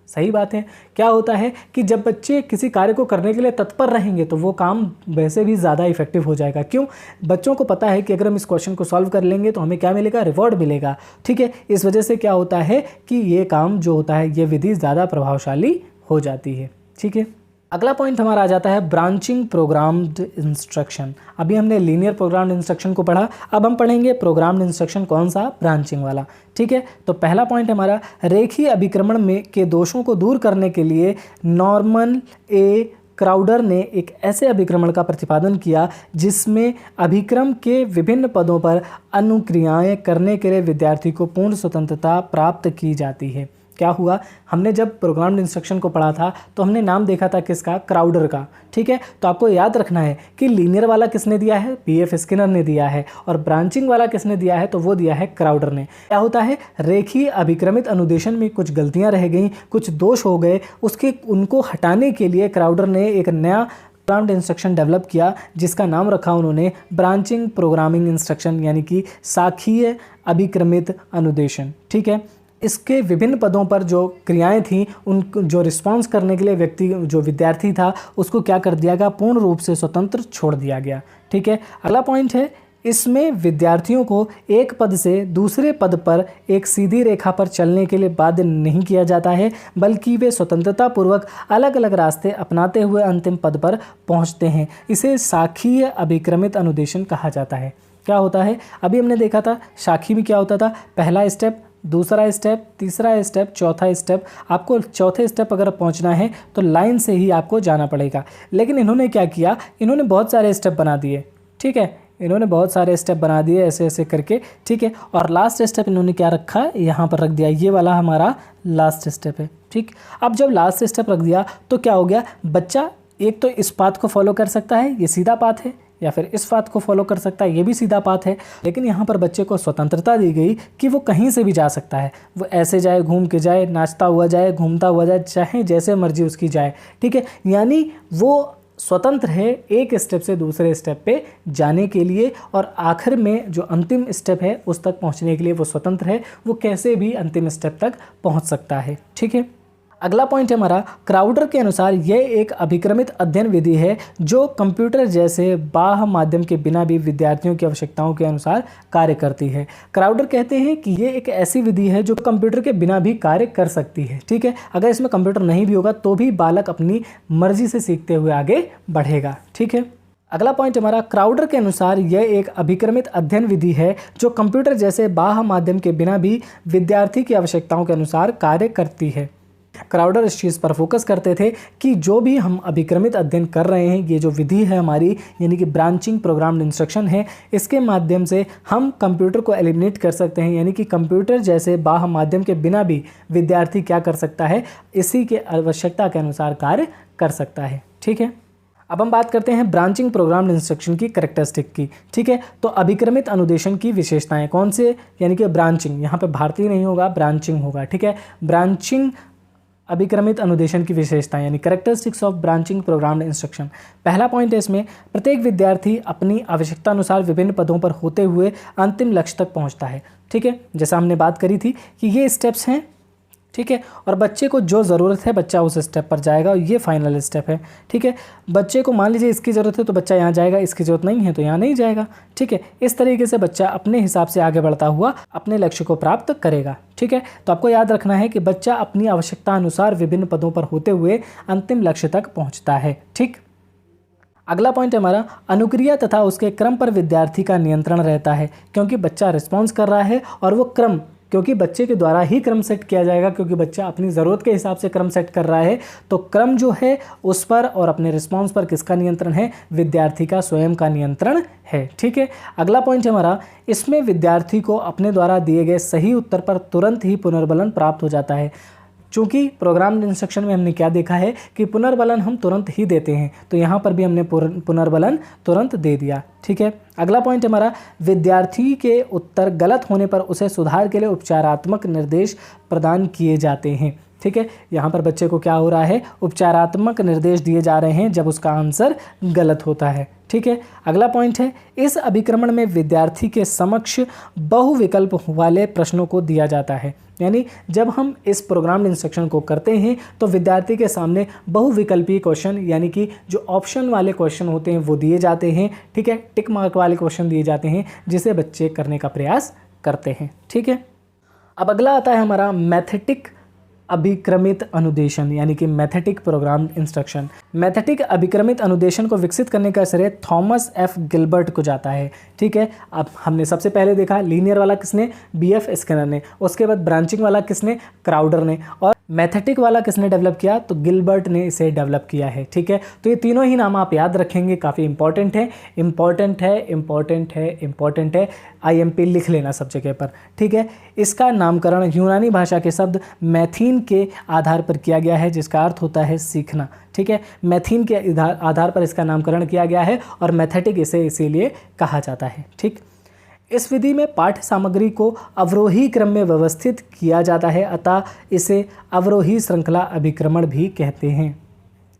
Speaker 1: सही बात है, क्या होता है कि जब बच्चे किसी कार्य को करने के लिए तत्पर रहेंगे तो वो काम वैसे भी ज़्यादा इफेक्टिव हो जाएगा। क्यों, बच्चों को पता है कि अगर हम इस क्वेश्चन को सॉल्व कर लेंगे तो हमें क्या मिलेगा, रिवॉर्ड मिलेगा। ठीक है, इस वजह से क्या होता है कि ये काम जो होता है ये विधि ज़्यादा प्रभावशाली हो जाती है। ठीक है, अगला पॉइंट हमारा आ जाता है ब्रांचिंग प्रोग्राम्ड इंस्ट्रक्शन। अभी हमने लीनियर प्रोग्राम्ड इंस्ट्रक्शन को पढ़ा, अब हम पढ़ेंगे प्रोग्राम्ड इंस्ट्रक्शन कौन सा, ब्रांचिंग वाला। ठीक है, तो पहला पॉइंट हमारा, रेखीय अभिक्रमण में के दोषों को दूर करने के लिए नॉर्मन ए क्राउडर ने एक ऐसे अभिक्रमण का प्रतिपादन किया जिसमें अभिक्रम के विभिन्न पदों पर अनुक्रियाएं करने के लिए विद्यार्थी को पूर्ण स्वतंत्रता प्राप्त की जाती है। क्या हुआ, हमने जब प्रोग्राम्ड इंस्ट्रक्शन को पढ़ा था तो हमने नाम देखा था किसका, क्राउडर का। ठीक है, तो आपको याद रखना है कि लीनियर वाला किसने दिया है, पीएफ स्किनर ने दिया है, और ब्रांचिंग वाला किसने दिया है, तो वो दिया है क्राउडर ने। क्या होता है, रेखीय अभिक्रमित अनुदेशन में कुछ गलतियां रह गई, कुछ दोष हो गए, उनको हटाने के लिए क्राउडर ने एक नया प्रोग्राम्ड इंस्ट्रक्शन डेवलप किया जिसका नाम रखा उन्होंने ब्रांचिंग प्रोग्रामिंग इंस्ट्रक्शन, यानी कि शाखीय अभिक्रमित अनुदेशन। ठीक है, इसके विभिन्न पदों पर जो क्रियाएं थीं उनको जो रिस्पॉन्स करने के लिए जो विद्यार्थी था उसको क्या कर दिया गया, पूर्ण रूप से स्वतंत्र छोड़ दिया गया। ठीक है, अगला पॉइंट है, इसमें विद्यार्थियों को एक पद से दूसरे पद पर एक सीधी रेखा पर चलने के लिए बाध्य नहीं किया जाता है, बल्कि वे स्वतंत्रतापूर्वक अलग अलग रास्ते अपनाते हुए अंतिम पद पर पहुंचते हैं। इसे शाखीय अभिक्रमित अनुदेशन कहा जाता है। क्या होता है, अभी हमने देखा था शाखी में क्या होता था, पहला स्टेप, दूसरा स्टेप, तीसरा स्टेप, चौथा स्टेप। आपको चौथे स्टेप अगर पहुंचना है तो लाइन से ही आपको जाना पड़ेगा। लेकिन इन्होंने क्या किया, इन्होंने बहुत सारे स्टेप बना दिए। ठीक है, इन्होंने बहुत सारे स्टेप बना दिए ऐसे ऐसे करके। ठीक है, और लास्ट स्टेप इन्होंने क्या रखा, यहाँ पर रख दिया, ये वाला हमारा लास्ट स्टेप है। ठीक, अब जब लास्ट स्टेप रख दिया तो क्या हो गया, बच्चा एक तो इस पाथ को फॉलो कर सकता है, ये सीधा पाथ है, या फिर इस पाथ को फॉलो कर सकता है, ये भी सीधा पाथ है। लेकिन यहाँ पर बच्चे को स्वतंत्रता दी गई कि वो कहीं से भी जा सकता है, वो ऐसे जाए, घूम के जाए, नाचता हुआ जाए, घूमता हुआ जाए, चाहे जैसे मर्जी उसकी जाए। ठीक है, यानी वो स्वतंत्र है एक स्टेप से दूसरे स्टेप पे जाने के लिए, और आखिर में जो अंतिम स्टेप है उस तक पहुँचने के लिए वो स्वतंत्र है, वो कैसे भी अंतिम स्टेप तक पहुँच सकता है। ठीक है, अगला पॉइंट है हमारा, क्राउडर के अनुसार यह एक अभिक्रमित अध्ययन विधि है जो कंप्यूटर जैसे बाह्य माध्यम के बिना भी विद्यार्थियों की आवश्यकताओं के अनुसार कार्य करती है। क्राउडर कहते हैं कि ये एक ऐसी विधि है जो कंप्यूटर के बिना भी कार्य कर सकती है। ठीक है, अगर इसमें कंप्यूटर नहीं भी होगा तो भी बालक अपनी मर्जी से सीखते हुए आगे बढ़ेगा। ठीक है, अगला पॉइंट हमारा, क्राउडर के अनुसार यह एक अभिक्रमित अध्ययन विधि है जो कंप्यूटर जैसे बाह्य माध्यम के बिना भी विद्यार्थी की आवश्यकताओं के अनुसार कार्य करती है। क्राउडर इस चीज़ पर फोकस करते थे कि जो भी हम अभिक्रमित अध्ययन कर रहे हैं, ये जो विधि है हमारी, यानी कि ब्रांचिंग प्रोग्राम्ड इंस्ट्रक्शन है, इसके माध्यम से हम कंप्यूटर को एलिमिनेट कर सकते हैं। यानी कि कंप्यूटर जैसे बाह्य माध्यम के बिना भी विद्यार्थी क्या कर सकता है, इसी के आवश्यकता के अनुसार कार्य कर सकता है। ठीक है, अब हम बात करते हैं ब्रांचिंग प्रोग्राम्ड इंस्ट्रक्शन की कैरेक्टरिस्टिक की। ठीक है, तो अभिक्रमित अनुदेशन की विशेषताएं कौन से, यानी कि ब्रांचिंग, यहाँ पे भारतीय नहीं होगा, ब्रांचिंग होगा। ठीक है, ब्रांचिंग अभिक्रमित अनुदेशन की विशेषताएं यानी characteristics of branching programmed instruction. पहला पॉइंट है इसमें, प्रत्येक विद्यार्थी अपनी आवश्यकता अनुसार विभिन्न पदों पर होते हुए अंतिम लक्ष्य तक पहुंचता है। ठीक है, जैसा हमने बात करी थी कि ये स्टेप्स हैं। ठीक है, और बच्चे को जो ज़रूरत है बच्चा उस स्टेप पर जाएगा और ये फाइनल स्टेप है। ठीक है, बच्चे को मान लीजिए इसकी ज़रूरत है तो बच्चा यहाँ जाएगा, इसकी ज़रूरत नहीं है तो यहाँ नहीं जाएगा। ठीक है, इस तरीके से बच्चा अपने हिसाब से आगे बढ़ता हुआ अपने लक्ष्य को प्राप्त करेगा। ठीक है, तो आपको याद रखना है कि बच्चा अपनी आवश्यकता अनुसार विभिन्न पदों पर होते हुए अंतिम लक्ष्य तक पहुँचता है। ठीक, अगला पॉइंट है हमारा, अनुक्रिया तथा उसके क्रम पर विद्यार्थी का नियंत्रण रहता है, क्योंकि बच्चा रिस्पॉन्स कर रहा है और वो क्रम, क्योंकि बच्चे के द्वारा ही क्रम सेट किया जाएगा, क्योंकि बच्चा अपनी ज़रूरत के हिसाब से क्रम सेट कर रहा है, तो क्रम जो है उस पर और अपने रिस्पॉन्स पर किसका नियंत्रण है, विद्यार्थी का स्वयं का नियंत्रण है। ठीक है, अगला पॉइंट है हमारा, इसमें विद्यार्थी को अपने द्वारा दिए गए सही उत्तर पर तुरंत ही पुनर्बलन प्राप्त हो जाता है। चूँकि प्रोग्राम्ड इंस्ट्रक्शन में हमने क्या देखा है कि पुनर्बलन हम तुरंत ही देते हैं, तो यहाँ पर भी हमने पुनर्बलन तुरंत दे दिया। ठीक है, अगला पॉइंट हमारा, विद्यार्थी के उत्तर गलत होने पर उसे सुधार के लिए उपचारात्मक निर्देश प्रदान किए जाते हैं। ठीक है, यहाँ पर बच्चे को क्या हो रहा है, उपचारात्मक निर्देश दिए जा रहे हैं जब उसका आंसर गलत होता है। ठीक है, अगला पॉइंट है, इस अभिक्रमण में विद्यार्थी के समक्ष बहुविकल्प वाले प्रश्नों को दिया जाता है। यानी जब हम इस प्रोग्राम्ड इंस्ट्रक्शन को करते हैं तो विद्यार्थी के सामने बहुविकल्पीय क्वेश्चन, यानी कि जो ऑप्शन वाले क्वेश्चन होते हैं वो दिए जाते हैं। ठीक है, टिक मार्क वाले क्वेश्चन दिए जाते हैं जिसे बच्चे करने का प्रयास करते हैं। ठीक है, अब अगला आता है हमारा मैथेटिक अभिक्रमित अनुदेशन, यानी कि मैथेटिक प्रोग्राम इंस्ट्रक्शन। मैथेटिक अभिक्रमित अनुदेशन को विकसित करने का श्रेय थॉमस एफ गिलबर्ट को जाता है। ठीक है, अब हमने सबसे पहले देखा लीनियर वाला किसने, बीएफ स्किनर ने, उसके बाद ब्रांचिंग वाला किसने, क्राउडर ने, और मैथेटिक वाला किसने डेवलप किया, तो गिलबर्ट ने इसे डेवलप किया है। ठीक है, तो ये तीनों ही नाम आप याद रखेंगे, काफ़ी इंपॉर्टेंट है, इंपॉर्टेंट है, इंपॉर्टेंट है, इंपॉर्टेंट है, आईएमपी लिख लेना सब जगह पर। ठीक है, इसका नामकरण यूनानी भाषा के शब्द मैथीन के आधार पर किया गया है, जिसका अर्थ होता है सीखना। ठीक है, मैथीन के आधार पर इसका नामकरण किया गया है और मैथेटिक इसे इसीलिए कहा जाता है। ठीक, इस विधि में पाठ्य सामग्री को अवरोही क्रम में व्यवस्थित किया जाता है, अतः इसे अवरोही श्रृंखला अभिक्रमण भी कहते हैं।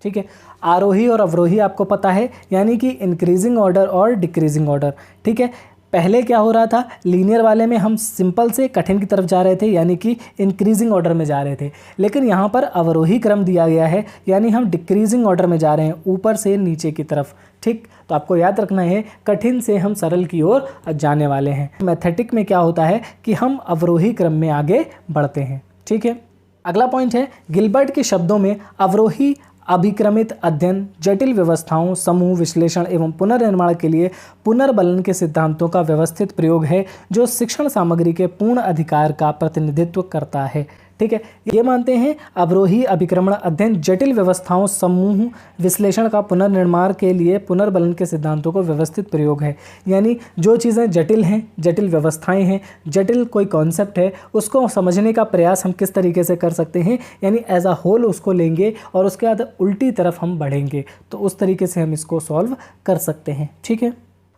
Speaker 1: ठीक है, आरोही और अवरोही आपको पता है, यानी कि इंक्रीजिंग ऑर्डर और डिक्रीजिंग ऑर्डर। ठीक है, पहले क्या हो रहा था, लीनियर वाले में हम सिंपल से कठिन की तरफ जा रहे थे, यानी कि इंक्रीजिंग ऑर्डर में जा रहे थे, लेकिन यहाँ पर अवरोही क्रम दिया गया है, यानी हम डिक्रीजिंग ऑर्डर में जा रहे हैं, ऊपर से नीचे की तरफ। ठीक, तो आपको याद रखना है कठिन से हम सरल की ओर जाने वाले हैं। मैथेटिक में क्या होता है कि हम अवरोही क्रम में आगे बढ़ते हैं। ठीक है, अगला पॉइंट है, गिलबर्ट के शब्दों में अवरोही अभिक्रमित अध्ययन जटिल व्यवस्थाओं, समूह विश्लेषण एवं पुनर्निर्माण के लिए पुनर्बलन के सिद्धांतों का व्यवस्थित प्रयोग है, जो शिक्षण सामग्री के पूर्ण अधिकार का प्रतिनिधित्व करता है। ठीक है, ये मानते हैं अवरोही अभिक्रमण अध्ययन जटिल व्यवस्थाओं, समूह विश्लेषण का पुनर्निर्माण के लिए पुनर्बलन के सिद्धांतों को व्यवस्थित प्रयोग है। यानी जो चीज़ें जटिल हैं, जटिल व्यवस्थाएं हैं, जटिल कोई कॉन्सेप्ट है, उसको समझने का प्रयास हम किस तरीके से कर सकते हैं, यानी एज अ होल उसको लेंगे और उसके बाद उल्टी तरफ हम बढ़ेंगे, तो उस तरीके से हम इसको सॉल्व कर सकते हैं। ठीक है,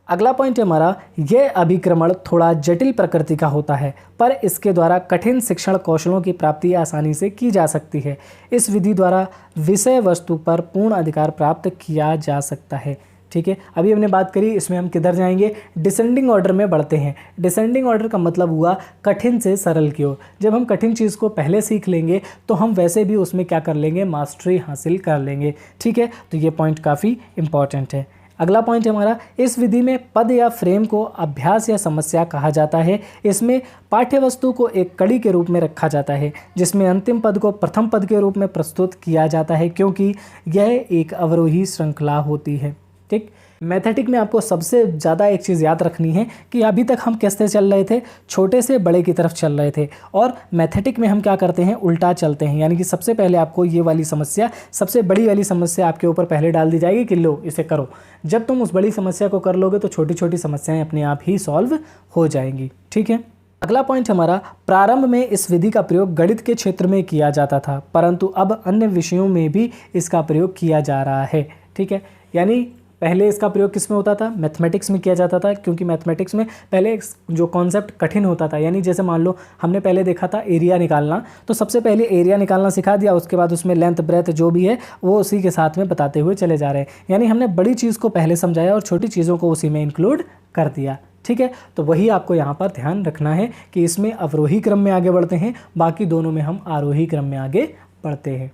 Speaker 1: अगला पॉइंट है हमारा, यह अभिक्रमण थोड़ा जटिल प्रकृति का होता है, पर इसके द्वारा कठिन शिक्षण कौशलों की प्राप्ति आसानी से की जा सकती है। इस विधि द्वारा विषय वस्तु पर पूर्ण अधिकार प्राप्त किया जा सकता है। ठीक है, अभी हमने बात करी, इसमें हम किधर जाएंगे, डिसेंडिंग ऑर्डर में बढ़ते हैं। डिसेंडिंग ऑर्डर का मतलब हुआ कठिन से सरल की ओर। जब हम कठिन चीज़ को पहले सीख लेंगे तो हम वैसे भी उसमें क्या कर लेंगे, मास्टरी हासिल कर लेंगे। ठीक है, तो ये पॉइंट काफ़ी इंपॉर्टेंट है। अगला पॉइंट है हमारा, इस विधि में पद या फ्रेम को अभ्यास या समस्या कहा जाता है। इसमें पाठ्य वस्तु को एक कड़ी के रूप में रखा जाता है, जिसमें अंतिम पद को प्रथम पद के रूप में प्रस्तुत किया जाता है, क्योंकि यह एक अवरोही श्रृंखला होती है। ठीक, मैथेटिक में आपको सबसे ज़्यादा एक चीज़ याद रखनी है कि अभी तक हम कैसे चल रहे थे, छोटे से बड़े की तरफ चल रहे थे, और मैथेटिक में हम क्या करते हैं, उल्टा चलते हैं। यानी कि सबसे पहले आपको ये वाली समस्या, सबसे बड़ी वाली समस्या आपके ऊपर पहले डाल दी जाएगी कि लो इसे करो। जब तुम उस बड़ी समस्या को कर लोगे तो छोटी छोटी समस्याएं अपने आप ही सॉल्व हो जाएंगी। ठीक है, अगला पॉइंट हमारा, प्रारंभ में इस विधि का प्रयोग गणित के क्षेत्र में किया जाता था, परंतु अब अन्य विषयों में भी इसका प्रयोग किया जा रहा है। ठीक है, यानी पहले इसका प्रयोग किस में होता था, मैथमेटिक्स में किया जाता था, क्योंकि मैथमेटिक्स में पहले जो कॉन्सेप्ट कठिन होता था, यानी जैसे मान लो हमने पहले देखा था एरिया निकालना, तो सबसे पहले एरिया निकालना सिखा दिया, उसके बाद उसमें लेंथ ब्रेथ जो भी है वो उसी के साथ में बताते हुए चले जा रहे हैं। यानी हमने बड़ी चीज़ को पहले समझाया और छोटी चीज़ों को उसी में इंक्लूड कर दिया। ठीक है, तो वही आपको यहाँ पर ध्यान रखना है कि इसमें अवरोही क्रम में आगे बढ़ते हैं, बाकी दोनों में हम आरोही क्रम में आगे बढ़ते हैं।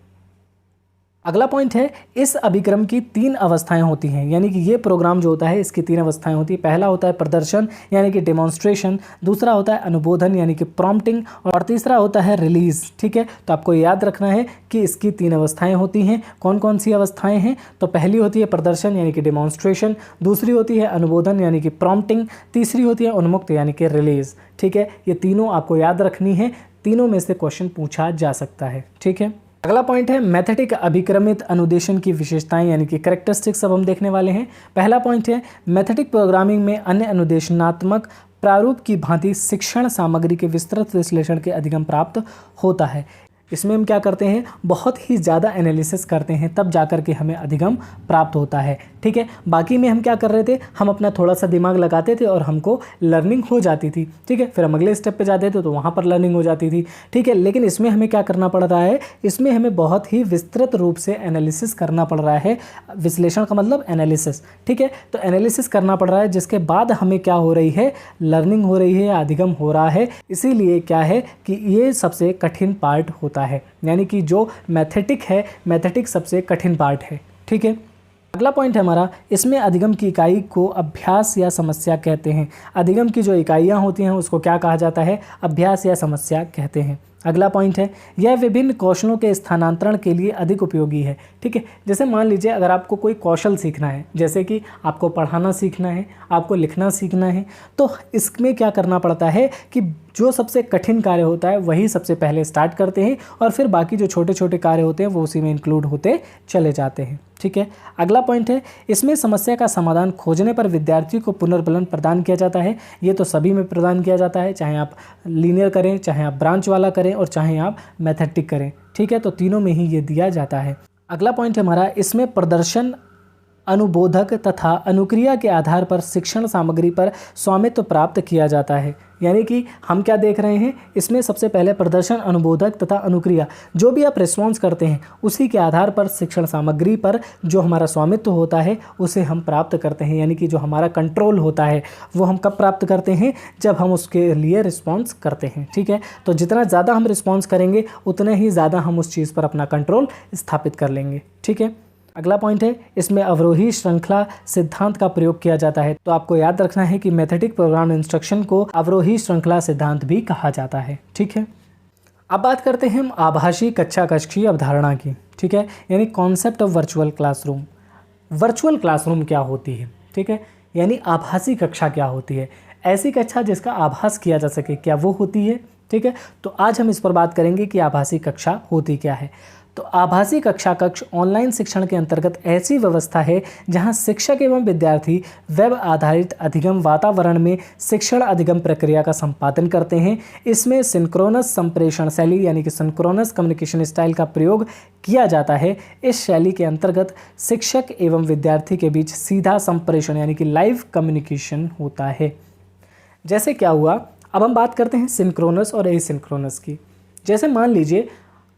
Speaker 1: अगला पॉइंट है, इस अभिक्रम की 3 अवस्थाएं होती हैं, यानी कि ये प्रोग्राम जो होता है इसकी 3 अवस्थाएं होती हैं। पहला होता है प्रदर्शन यानी कि डेमोन्स्ट्रेशन, दूसरा होता है अनुबोधन यानी कि प्रॉम्प्टिंग, और तीसरा होता है रिलीज। ठीक है, तो आपको याद रखना है कि इसकी 3 अवस्थाएं होती हैं। कौन कौन सी अवस्थाएं हैं, तो पहली होती है प्रदर्शन यानी कि डेमोन्स्ट्रेशन, दूसरी होती है अनुबोधन यानी कि प्रॉम्प्टिंग, तीसरी होती है उन्मुक्त यानी कि रिलीज। ठीक है, ये तीनों आपको याद रखनी है, तीनों में से क्वेश्चन पूछा जा सकता है। ठीक है, अगला पॉइंट है मैथेटिक अभिक्रमित अनुदेशन की विशेषताएं यानी कि कैरेक्टरिस्टिक्स अब हम देखने वाले हैं। पहला पॉइंट है, मैथेटिक प्रोग्रामिंग में अन्य अनुदेशनात्मक प्रारूप की भांति शिक्षण सामग्री के विस्तृत विश्लेषण के अधिगम प्राप्त होता है। इसमें हम क्या करते हैं, बहुत ही ज़्यादा एनालिसिस करते हैं, तब जाकर के हमें अधिगम प्राप्त होता है। ठीक है, बाकी में हम क्या कर रहे थे, हम अपना थोड़ा सा दिमाग लगाते थे और हमको लर्निंग हो जाती थी। ठीक है, फिर हम अगले स्टेप पे जाते थे तो वहाँ पर लर्निंग हो जाती थी। ठीक है, लेकिन इसमें हमें क्या करना पड़ रहा है, इसमें हमें बहुत ही विस्तृत रूप से एनालिसिस करना पड़ रहा है। विश्लेषण का मतलब एनालिसिस। ठीक है, तो एनालिसिस करना पड़ रहा है, जिसके बाद हमें क्या हो रही है, लर्निंग हो रही है, अधिगम हो रहा है। इसीलिए क्या है कि ये सबसे कठिन पार्ट होता है, यानी कि जो मैथेटिक है, मैथेटिक सबसे कठिन पार्ट है। ठीक है, अगला पॉइंट है हमारा, इसमें अधिगम की इकाई को अभ्यास या समस्या कहते हैं। अधिगम की जो इकाइयाँ होती हैं उसको क्या कहा जाता है, अभ्यास या समस्या कहते हैं। अगला पॉइंट है, यह विभिन्न कौशलों के स्थानांतरण के लिए अधिक उपयोगी है। ठीक है, जैसे मान लीजिए अगर आपको कोई कौशल सीखना है, जैसे कि आपको पढ़ाना सीखना है, आपको लिखना सीखना है, तो इसमें क्या करना पड़ता है कि जो सबसे कठिन कार्य होता है वही सबसे पहले स्टार्ट करते हैं और फिर बाकी जो छोटे छोटे कार्य होते हैं वो उसी में इंक्लूड होते चले जाते हैं। ठीक है, अगला पॉइंट है, इसमें समस्या का समाधान खोजने पर विद्यार्थी को पुनर्बलन प्रदान किया जाता है। ये तो सभी में प्रदान किया जाता है, चाहे आप लीनियर करें, चाहे आप ब्रांच वाला करें और चाहे आप मैथेटिक करें। ठीक है, तो तीनों में ही ये दिया जाता है। अगला पॉइंट है हमारा, इसमें प्रदर्शन, अनुबोधक तथा अनुक्रिया के आधार पर शिक्षण सामग्री पर स्वामित्व प्राप्त किया जाता है। यानी कि हम क्या देख रहे हैं, इसमें सबसे पहले प्रदर्शन, अनुबोधक तथा अनुक्रिया, जो भी आप रिस्पॉन्स करते हैं उसी के आधार पर शिक्षण सामग्री पर जो हमारा स्वामित्व होता है उसे हम प्राप्त करते हैं। यानी कि जो हमारा कंट्रोल होता है वो हम कब प्राप्त करते हैं, जब हम उसके लिए रिस्पॉन्स करते हैं। ठीक है, तो जितना ज़्यादा हम रिस्पॉन्स करेंगे उतने ही ज़्यादा हम उस चीज़ पर अपना कंट्रोल स्थापित कर लेंगे। ठीक है, अगला पॉइंट है, इसमें अवरोही श्रृंखला सिद्धांत का प्रयोग किया जाता है। तो आपको याद रखना है कि मैथेटिक प्रोग्राम इंस्ट्रक्शन को अवरोही श्रृंखला सिद्धांत भी कहा जाता है। ठीक है, अब बात करते हैं हम आभासी कक्षा कक्ष की अवधारणा की। ठीक है, यानी concept of virtual classroom. Virtual classroom क्या होती है, ठीक है, यानी आभासी कक्षा क्या होती है, ऐसी कक्षा जिसका आभास किया जा सके, क्या वो होती है। ठीक है, तो आज हम इस पर बात करेंगे कि आभासी कक्षा होती क्या है। तो आभासी कक्षा कक्ष ऑनलाइन शिक्षण के अंतर्गत ऐसी व्यवस्था है जहां शिक्षक एवं विद्यार्थी वेब आधारित अधिगम वातावरण में शिक्षण अधिगम प्रक्रिया का संपादन करते हैं। इसमें सिंक्रोनस संप्रेषण शैली यानी कि सिंक्रोनस कम्युनिकेशन स्टाइल का प्रयोग किया जाता है। इस शैली के अंतर्गत शिक्षक एवं विद्यार्थी के बीच सीधा संप्रेषण यानी कि लाइव कम्युनिकेशन होता है। जैसे क्या हुआ, अब हम बात करते हैं सिंक्रोनस और एसिंक्रोनस की। जैसे मान लीजिए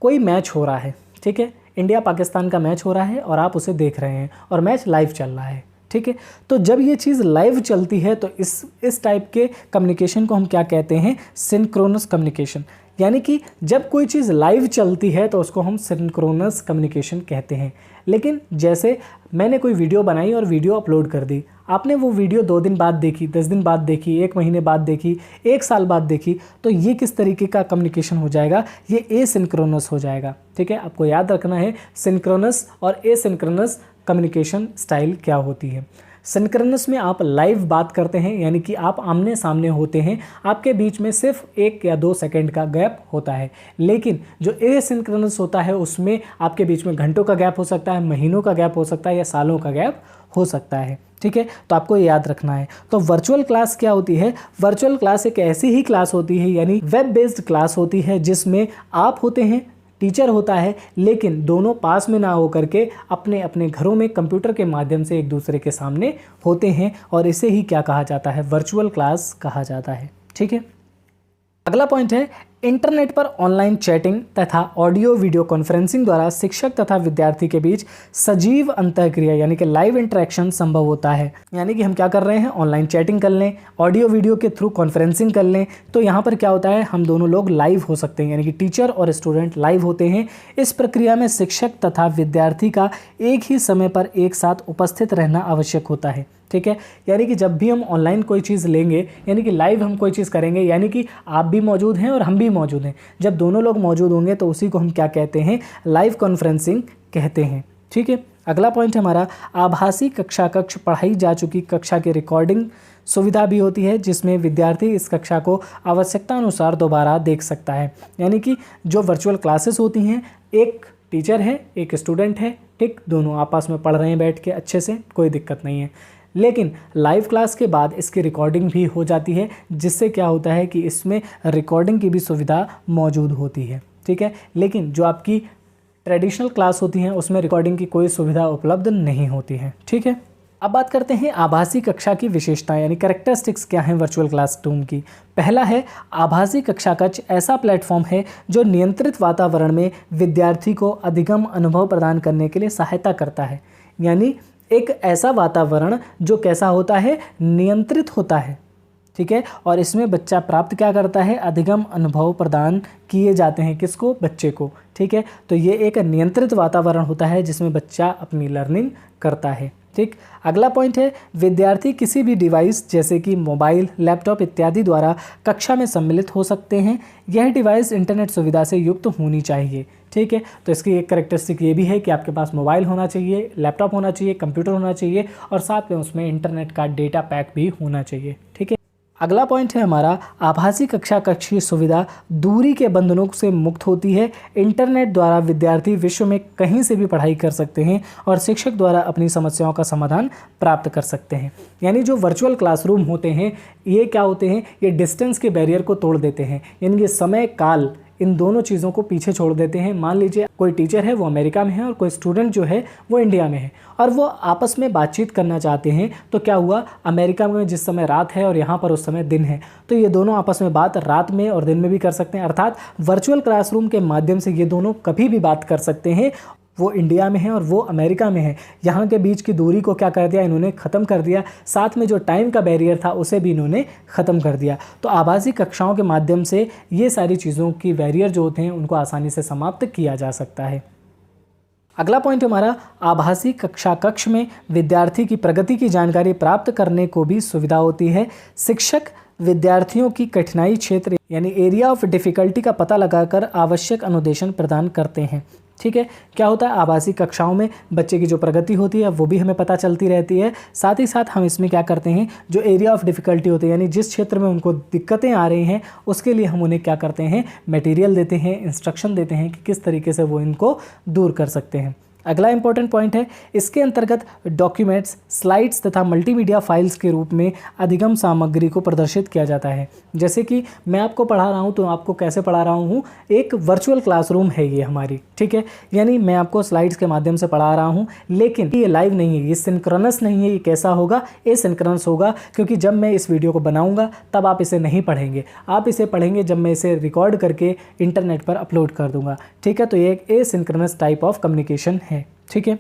Speaker 1: कोई मैच हो रहा है, ठीक है, इंडिया पाकिस्तान का मैच हो रहा है और आप उसे देख रहे हैं और मैच लाइव चल रहा है। ठीक है, तो जब ये चीज़ लाइव चलती है तो इस टाइप के कम्युनिकेशन को हम क्या कहते हैं, सिंक्रोनस कम्युनिकेशन। यानी कि जब कोई चीज़ लाइव चलती है तो उसको हम सिंक्रोनस कम्युनिकेशन कहते हैं। लेकिन जैसे मैंने कोई वीडियो बनाई और वीडियो अपलोड कर दी, आपने वो वीडियो 2 दिन बाद देखी, 10 दिन बाद देखी, 1 महीने बाद देखी, 1 साल बाद देखी, तो ये किस तरीके का कम्युनिकेशन हो जाएगा, ये एसिंक्रोनस हो जाएगा। ठीक है, आपको याद रखना है सिंक्रोनस और एसिंक्रोनस कम्युनिकेशन स्टाइल क्या होती है। सिंक्रोनस में आप लाइव बात करते हैं, यानी कि आप आमने सामने होते हैं, आपके बीच में सिर्फ 1 या 2 सेकंड का गैप होता है। लेकिन जो एसिंक्रोनस होता है उसमें आपके बीच में घंटों का गैप हो सकता है, महीनों का गैप हो सकता है या सालों का गैप हो सकता है। ठीक है, तो आपको ये याद रखना है। तो वर्चुअल क्लास क्या होती है? वर्चुअल क्लास एक ऐसी ही क्लास होती है, यानी वेब बेस्ड क्लास होती है, जिसमें आप होते हैं, टीचर होता है, लेकिन दोनों पास में ना हो करके अपने अपने घरों में कंप्यूटर के माध्यम से एक दूसरे के सामने होते हैं, और इसे ही क्या कहा जाता है? वर्चुअल क्लास कहा जाता है। ठीक है, अगला पॉइंट है इंटरनेट पर ऑनलाइन चैटिंग तथा ऑडियो वीडियो कॉन्फ्रेंसिंग द्वारा शिक्षक तथा विद्यार्थी के बीच सजीव अंतःक्रिया यानी कि लाइव इंटरेक्शन संभव होता है। यानी कि हम क्या कर रहे हैं? ऑनलाइन चैटिंग कर लें, ऑडियो वीडियो के थ्रू कॉन्फ्रेंसिंग कर लें, तो यहाँ पर क्या होता है? हम दोनों लोग लाइव हो सकते हैं, यानी कि टीचर और स्टूडेंट लाइव होते हैं। इस प्रक्रिया में शिक्षक तथा विद्यार्थी का एक ही समय पर एक साथ उपस्थित रहना आवश्यक होता है। ठीक है, यानी कि जब भी हम ऑनलाइन कोई चीज़ लेंगे, यानी कि लाइव हम कोई चीज़ करेंगे, यानी कि आप भी मौजूद हैं और हम भी मौजूद हैं, जब दोनों लोग मौजूद होंगे तो उसी को हम क्या कहते हैं? लाइव कॉन्फ्रेंसिंग कहते हैं। ठीक है, अगला पॉइंट हमारा आभासी कक्षा कक्ष। पढ़ाई जा चुकी कक्षा की रिकॉर्डिंग सुविधा भी होती है, जिसमें विद्यार्थी इस कक्षा को आवश्यकता अनुसार दोबारा देख सकता है। यानी कि जो वर्चुअल क्लासेस होती हैं, एक टीचर है, एक स्टूडेंट है, ठीक, दोनों आपस में पढ़ रहे हैं बैठ के अच्छे से, कोई दिक्कत नहीं है। लेकिन लाइव क्लास के बाद इसकी रिकॉर्डिंग भी हो जाती है, जिससे क्या होता है कि इसमें रिकॉर्डिंग की भी सुविधा मौजूद होती है। ठीक है, लेकिन जो आपकी ट्रेडिशनल क्लास होती हैं उसमें रिकॉर्डिंग की कोई सुविधा उपलब्ध नहीं होती है। ठीक है, अब बात करते हैं आभासी कक्षा की विशेषताएं, यानी कैरेक्टरिस्टिक्स क्या हैं वर्चुअल क्लासरूम की। पहला है आभासी कक्षा कक्ष ऐसा प्लेटफॉर्म है जो नियंत्रित वातावरण में विद्यार्थी को अधिगम अनुभव प्रदान करने के लिए सहायता करता है। यानी एक ऐसा वातावरण जो कैसा होता है? नियंत्रित होता है। ठीक है, और इसमें बच्चा प्राप्त क्या करता है? अधिगम अनुभव प्रदान किए जाते हैं। किसको? बच्चे को। ठीक है, तो ये एक नियंत्रित वातावरण होता है जिसमें बच्चा अपनी लर्निंग करता है। ठीक, अगला पॉइंट है विद्यार्थी किसी भी डिवाइस जैसे कि मोबाइल, लैपटॉप इत्यादि द्वारा कक्षा में सम्मिलित हो सकते हैं। यह डिवाइस इंटरनेट सुविधा से युक्त होनी चाहिए। ठीक है, तो इसकी एक कैरेक्टरिस्टिक ये भी है कि आपके पास मोबाइल होना चाहिए, लैपटॉप होना चाहिए, कंप्यूटर होना चाहिए, और साथ में उसमें इंटरनेट का डेटा पैक भी होना चाहिए। ठीक है, अगला पॉइंट है हमारा आभासी कक्षा कक्ष की सुविधा दूरी के बंधनों से मुक्त होती है। इंटरनेट द्वारा विद्यार्थी विश्व में कहीं से भी पढ़ाई कर सकते हैं और शिक्षक द्वारा अपनी समस्याओं का समाधान प्राप्त कर सकते हैं। यानी जो वर्चुअल क्लासरूम होते हैं ये क्या होते हैं? ये डिस्टेंस के बैरियर को तोड़ देते हैं, यानी ये समय काल इन दोनों चीज़ों को पीछे छोड़ देते हैं। मान लीजिए कोई टीचर है वो अमेरिका में है और कोई स्टूडेंट जो है वो इंडिया में है, और वो आपस में बातचीत करना चाहते हैं, तो क्या हुआ? अमेरिका में जिस समय रात है और यहाँ पर उस समय दिन है, तो ये दोनों आपस में बात रात में और दिन में भी कर सकते हैं। अर्थात वर्चुअल क्लासरूम के माध्यम से ये दोनों कभी भी बात कर सकते हैं। वो इंडिया में है और वो अमेरिका में है, यहाँ के बीच की दूरी को क्या कर दिया इन्होंने? ख़त्म कर दिया। साथ में जो टाइम का बैरियर था उसे भी इन्होंने ख़त्म कर दिया। तो आभासी कक्षाओं के माध्यम से ये सारी चीज़ों की बैरियर जो होते हैं उनको आसानी से समाप्त किया जा सकता है। अगला पॉइंट हमारा आभासी कक्षा कक्ष में विद्यार्थी की प्रगति की जानकारी प्राप्त करने को भी सुविधा होती है। शिक्षक विद्यार्थियों की कठिनाई क्षेत्र यानी एरिया ऑफ डिफ़िकल्टी का पता लगाकर आवश्यक अनुदेशन प्रदान करते हैं। ठीक है, क्या होता है? आभासी कक्षाओं में बच्चे की जो प्रगति होती है वो भी हमें पता चलती रहती है। साथ ही साथ हम इसमें क्या करते हैं? जो एरिया ऑफ डिफ़िकल्टी होती है, यानी जिस क्षेत्र में उनको दिक्कतें आ रही हैं उसके लिए हम उन्हें क्या करते हैं? मटेरियल देते हैं, इंस्ट्रक्शन देते हैं कि किस तरीके से वो इनको दूर कर सकते हैं। अगला इंपॉर्टेंट पॉइंट है, इसके अंतर्गत डॉक्यूमेंट्स, स्लाइड्स तथा मल्टीमीडिया फाइल्स के रूप में अधिगम सामग्री को प्रदर्शित किया जाता है। जैसे कि मैं आपको पढ़ा रहा हूँ तो आपको कैसे पढ़ा रहा हूँ? एक वर्चुअल क्लासरूम है ये हमारी। ठीक है, यानी मैं आपको स्लाइड्स के माध्यम से पढ़ा रहा हूँ, लेकिन ये लाइव नहीं है, ये सिंक्रोनस नहीं है। ये कैसा होगा? एसिंक्रोनस होगा, क्योंकि जब मैं इस वीडियो को बनाऊँगा तब आप इसे नहीं पढ़ेंगे, आप इसे पढ़ेंगे जब मैं इसे रिकॉर्ड करके इंटरनेट पर अपलोड कर दूँगा। ठीक है, तो ये एक एसिंक्रोनस टाइप ऑफ कम्युनिकेशन है। ठीक है,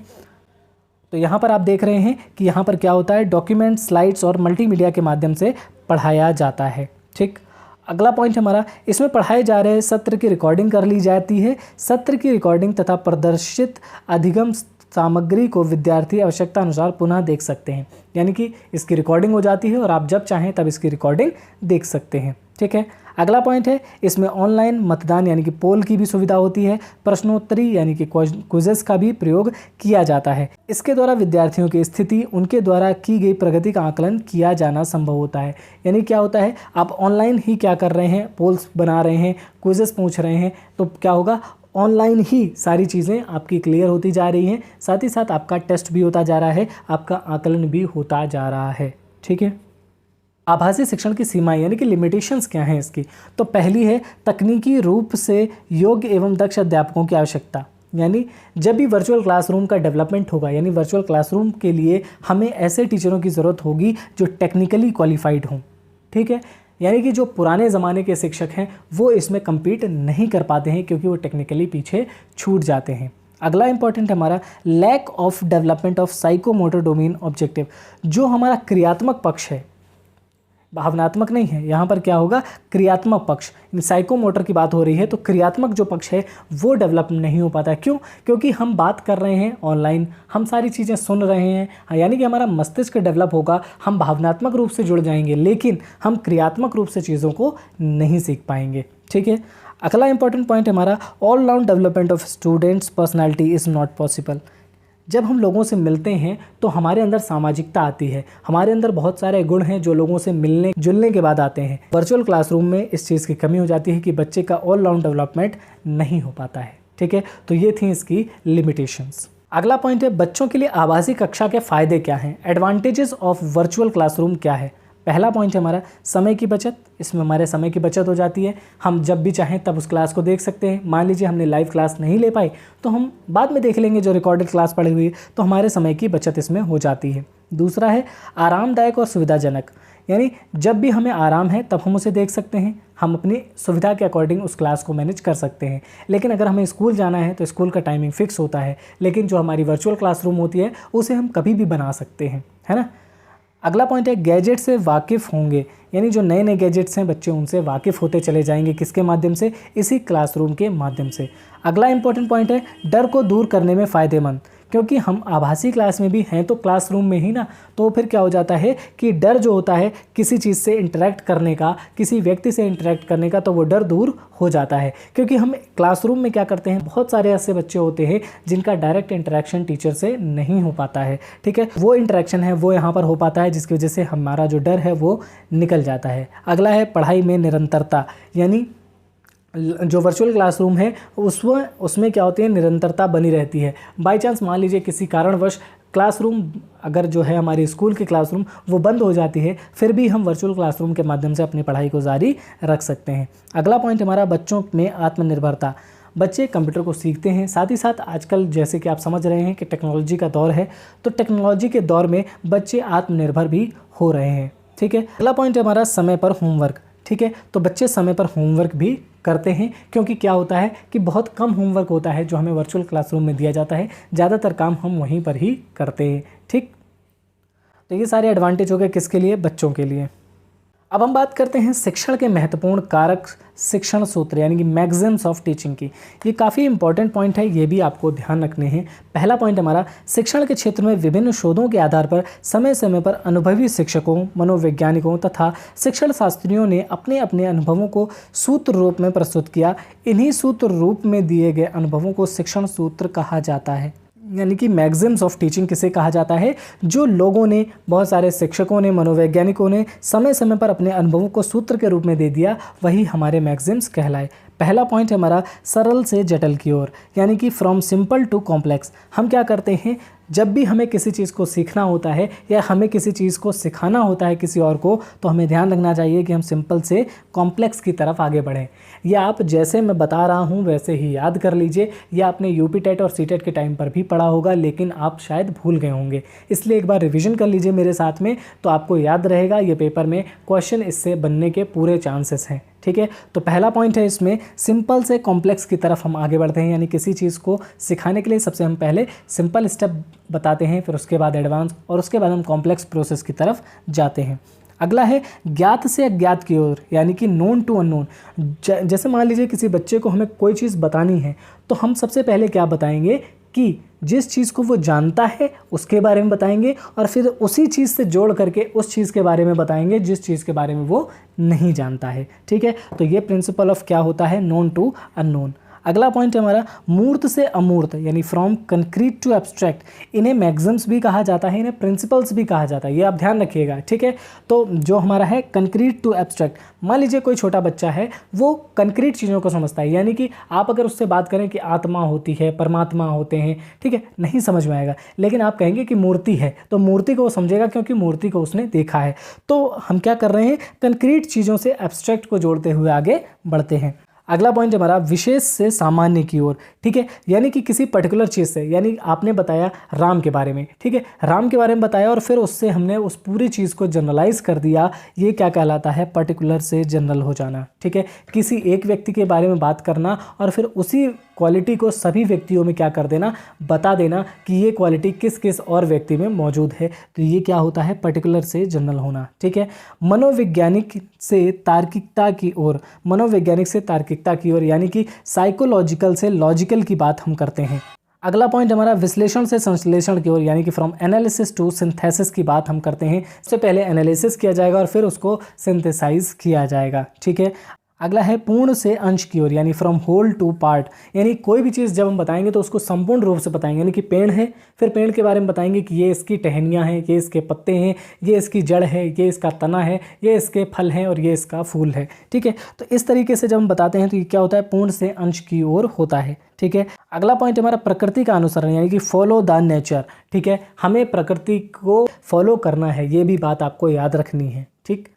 Speaker 1: तो यहाँ पर आप देख रहे हैं कि यहाँ पर क्या होता है? डॉक्यूमेंट, स्लाइड्स और मल्टीमीडिया के माध्यम से पढ़ाया जाता है। ठीक, अगला पॉइंट हमारा, इसमें पढ़ाए जा रहे सत्र की रिकॉर्डिंग कर ली जाती है। सत्र की रिकॉर्डिंग तथा प्रदर्शित अधिगम सामग्री को विद्यार्थी आवश्यकता अनुसार पुनः देख सकते हैं। यानी कि इसकी रिकॉर्डिंग हो जाती है और आप जब चाहें तब इसकी रिकॉर्डिंग देख सकते हैं। ठीक है। अगला पॉइंट है, इसमें ऑनलाइन मतदान यानी कि पोल की भी सुविधा होती है। प्रश्नोत्तरी यानी कि क्विज़ेस का भी प्रयोग किया जाता है। इसके द्वारा विद्यार्थियों की स्थिति, उनके द्वारा की गई प्रगति का आकलन किया जाना संभव होता है। यानी क्या होता है, आप ऑनलाइन ही क्या कर रहे हैं, पोल्स बना रहे हैं, क्विज़ेस पूछ रहे हैं, तो क्या होगा, ऑनलाइन ही सारी चीज़ें आपकी क्लियर होती जा रही हैं। साथ ही साथ आपका टेस्ट भी होता जा रहा है, आपका आकलन भी होता जा रहा है। ठीक है। आभासी शिक्षण की सीमाएं यानी कि लिमिटेशंस क्या हैं इसकी, तो पहली है तकनीकी रूप से योग्य एवं दक्ष अध्यापकों की आवश्यकता। यानी जब भी वर्चुअल क्लासरूम का डेवलपमेंट होगा, यानी वर्चुअल क्लासरूम के लिए हमें ऐसे टीचरों की ज़रूरत होगी जो टेक्निकली क्वालिफाइड हों। ठीक है। यानी कि जो पुराने ज़माने के शिक्षक हैं वो इसमें कम्पीट नहीं कर पाते हैं क्योंकि वो टेक्निकली पीछे छूट जाते हैं। अगला इंपॉर्टेंट है हमारा lack of development of psychomotor domain objective. जो हमारा क्रियात्मक पक्ष है, भावनात्मक नहीं है, यहाँ पर क्या होगा, क्रियात्मक पक्ष, साइकोमोटर की बात हो रही है, तो क्रियात्मक जो पक्ष है वो डेवलप नहीं हो पाता है। क्यों? क्योंकि हम बात कर रहे हैं ऑनलाइन, हम सारी चीज़ें सुन रहे हैं, यानी कि हमारा मस्तिष्क डेवलप होगा, हम भावनात्मक रूप से जुड़ जाएंगे, लेकिन हम क्रियात्मक रूप से चीज़ों को नहीं सीख पाएंगे। ठीक है। अगला इंपॉर्टेंट पॉइंट है हमारा all round development of students personality is not possible. जब हम लोगों से मिलते हैं तो हमारे अंदर सामाजिकता आती है, हमारे अंदर बहुत सारे गुण हैं जो लोगों से मिलने जुलने के बाद आते हैं। वर्चुअल क्लासरूम में इस चीज़ की कमी हो जाती है कि बच्चे का ऑल राउंड डेवलपमेंट नहीं हो पाता है। ठीक है। तो ये थी इसकी लिमिटेशंस। अगला पॉइंट है बच्चों के लिए आभासी कक्षा के फ़ायदे क्या हैं, एडवांटेजेस ऑफ वर्चुअल क्लासरूम क्या है। पहला पॉइंट है हमारा समय की बचत। इसमें हमारे समय की बचत हो जाती है, हम जब भी चाहें तब उस क्लास को देख सकते हैं। मान लीजिए हमने लाइव क्लास नहीं ले पाई तो हम बाद में देख लेंगे जो रिकॉर्डेड क्लास पड़ी हुई है, तो हमारे समय की बचत इसमें हो जाती है। दूसरा है आरामदायक और सुविधाजनक, यानी जब भी हमें आराम है तब हम उसे देख सकते हैं, हम अपनी सुविधा के अकॉर्डिंग उस क्लास को मैनेज कर सकते हैं। लेकिन अगर हमें स्कूल जाना है तो स्कूल का टाइमिंग फिक्स होता है, लेकिन जो हमारी वर्चुअल क्लासरूम होती है उसे हम कभी भी बना सकते हैं, है ना। अगला पॉइंट है गैजेट से वाकिफ़ होंगे, यानी जो नए नए गैजेट्स हैं बच्चे उनसे वाकिफ़ होते चले जाएंगे। किसके माध्यम से? इसी क्लासरूम के माध्यम से। अगला इंपॉर्टेंट पॉइंट है डर को दूर करने में फ़ायदेमंद, क्योंकि हम आभासी क्लास में भी हैं तो क्लासरूम में ही ना, तो फिर क्या हो जाता है कि डर जो होता है किसी चीज़ से इंटरेक्ट करने का, किसी व्यक्ति से इंटरेक्ट करने का, तो वो डर दूर हो जाता है। क्योंकि हम क्लासरूम में क्या करते हैं, बहुत सारे ऐसे बच्चे होते हैं जिनका डायरेक्ट इंटरेक्शन टीचर से नहीं हो पाता है। ठीक है। वो इंटरेक्शन है वो यहाँ पर हो पाता है, जिसकी वजह से हमारा जो डर है वो निकल जाता है। अगला है पढ़ाई में निरंतरता, यानी जो वर्चुअल क्लासरूम है उसमें क्या होती है, निरंतरता बनी रहती है। बाय चांस मान लीजिए किसी कारणवश क्लासरूम अगर जो है हमारी स्कूल की क्लासरूम वो बंद हो जाती है, फिर भी हम वर्चुअल क्लासरूम के माध्यम से अपनी पढ़ाई को जारी रख सकते हैं। अगला पॉइंट हमारा बच्चों में आत्मनिर्भरता। बच्चे कंप्यूटर को सीखते हैं, साथ ही साथ आजकल जैसे कि आप समझ रहे हैं कि टेक्नोलॉजी का दौर है, तो टेक्नोलॉजी के दौर में बच्चे आत्मनिर्भर भी हो रहे हैं। ठीक है। अगला पॉइंट है हमारा समय पर होमवर्क। ठीक है। तो बच्चे समय पर होमवर्क भी करते हैं, क्योंकि क्या होता है कि बहुत कम होमवर्क होता है जो हमें वर्चुअल क्लासरूम में दिया जाता है, ज़्यादातर काम हम वहीं पर ही करते हैं। ठीक। तो ये सारे एडवांटेज हो गए किसके लिए, बच्चों के लिए। अब हम बात करते हैं शिक्षण के महत्वपूर्ण कारक शिक्षण सूत्र यानी कि मैगज़िम्स ऑफ टीचिंग की। ये काफ़ी इंपॉर्टेंट पॉइंट है, ये भी आपको ध्यान रखने हैं। पहला पॉइंट हमारा शिक्षण के क्षेत्र में विभिन्न शोधों के आधार पर समय समय पर अनुभवी शिक्षकों, मनोवैज्ञानिकों तथा शिक्षण शास्त्रियों ने अपने अपने अनुभवों को सूत्र रूप में प्रस्तुत किया। इन्हीं सूत्र रूप में दिए गए अनुभवों को शिक्षण सूत्र कहा जाता है। यानी कि मैगज़िम्स ऑफ टीचिंग किसे कहा जाता है, जो लोगों ने, बहुत सारे शिक्षकों ने, मनोवैज्ञानिकों ने समय समय पर अपने अनुभवों को सूत्र के रूप में दे दिया, वही हमारे मैगज़िम्स कहलाए। पहला पॉइंट है हमारा सरल से जटिल की ओर, यानी कि फ्रॉम सिंपल टू कॉम्प्लेक्स। हम क्या करते हैं, जब भी हमें किसी चीज़ को सीखना होता है या हमें किसी चीज़ को सिखाना होता है किसी और को, तो हमें ध्यान रखना चाहिए कि हम सिंपल से कॉम्प्लेक्स की तरफ आगे बढ़ें। या आप जैसे मैं बता रहा हूँ वैसे ही याद कर लीजिए। या आपने यूपी टेट और सी टेट के टाइम पर भी पढ़ा होगा, लेकिन आप शायद भूल गए होंगे, इसलिए एक बार रिवीजन कर लीजिए मेरे साथ में, तो आपको याद रहेगा। ये पेपर में क्वेश्चन इससे बनने के पूरे चांसेस हैं। ठीक है। तो पहला पॉइंट है इसमें सिंपल से कॉम्प्लेक्स की तरफ हम आगे बढ़ते हैं, यानी किसी चीज़ को सिखाने के लिए सबसे हम पहले सिंपल स्टेप बताते हैं, फिर उसके बाद एडवांस, और उसके बाद हम कॉम्प्लेक्स प्रोसेस की तरफ जाते हैं। अगला है ज्ञात से अज्ञात की ओर, यानी कि नोन टू अननोन। जैसे मान लीजिए किसी बच्चे को हमें कोई चीज़ बतानी है, तो हम सबसे पहले क्या बताएंगे कि जिस चीज़ को वो जानता है उसके बारे में बताएंगे और फिर उसी चीज़ से जोड़ करके उस चीज़ के बारे में बताएंगे जिस चीज़ के बारे में वो नहीं जानता है। ठीक है, तो ये प्रिंसिपल ऑफ क्या होता है, नोन टू अननोन। अगला पॉइंट है हमारा मूर्त से अमूर्त, यानी फ्रॉम कंक्रीट टू एब्स्ट्रैक्ट। इन्हें मैग्जिम्स भी कहा जाता है, इन्हें प्रिंसिपल्स भी कहा जाता है, ये आप ध्यान रखिएगा। ठीक है, तो जो हमारा है कंक्रीट टू एब्स्ट्रैक्ट, मान लीजिए कोई छोटा बच्चा है वो कंक्रीट चीज़ों को समझता है, यानी कि आप अगर उससे बात करें कि आत्मा होती है, परमात्मा होते हैं, ठीक है, नहीं समझ में आएगा। लेकिन आप कहेंगे कि मूर्ति है तो मूर्ति को वो समझेगा, क्योंकि मूर्ति को उसने देखा है। तो हम क्या कर रहे हैं, कंक्रीट चीज़ों से एब्स्ट्रैक्ट को जोड़ते हुए आगे बढ़ते हैं। अगला पॉइंट हमारा विशेष से सामान्य की ओर। ठीक है, यानी कि किसी पर्टिकुलर चीज़ से, यानी आपने बताया राम के बारे में, ठीक है, राम के बारे में बताया और फिर उससे हमने उस पूरी चीज़ को जनरलाइज कर दिया, ये क्या कहलाता है, पर्टिकुलर से जनरल हो जाना। ठीक है, किसी एक व्यक्ति के बारे में बात करना और फिर उसी क्वालिटी को सभी व्यक्तियों में क्या कर देना, बता देना कि ये क्वालिटी किस किस और व्यक्ति में मौजूद है, तो ये क्या होता है, पर्टिकुलर से जनरल होना। ठीक है, मनोवैज्ञानिक से तार्किकता की ओर, मनोवैज्ञानिक से तार्किकता की ओर, यानी कि साइकोलॉजिकल से लॉजिकल की बात हम करते हैं। अगला पॉइंट हमारा विश्लेषण से संश्लेषण की ओर, यानी कि फ्रॉम एनालिसिस टू सिंथेसिस की बात हम करते हैं। सबसे पहले एनालिसिस किया जाएगा और फिर उसको सिंथेसाइज किया जाएगा। ठीक है, अगला है पूर्ण से अंश की ओर, यानी फ्रॉम होल टू पार्ट, यानी कोई भी चीज़ जब हम बताएंगे तो उसको संपूर्ण रूप से बताएंगे। यानी कि पेड़ है, फिर पेड़ के बारे में बताएंगे कि ये इसकी टहनियाँ हैं, ये इसके पत्ते हैं, ये इसकी जड़ है, ये इसका तना है, ये इसके फल हैं और ये इसका फूल है। ठीक है, तो इस तरीके से जब हम बताते हैं तो ये क्या होता है, पूर्ण से अंश की ओर होता है। ठीक है, अगला पॉइंट हमारा प्रकृति का अनुसरण, यानी कि फॉलो द नेचर। ठीक है, हमें प्रकृति को फॉलो करना है, ये भी बात आपको याद रखनी है। ठीक।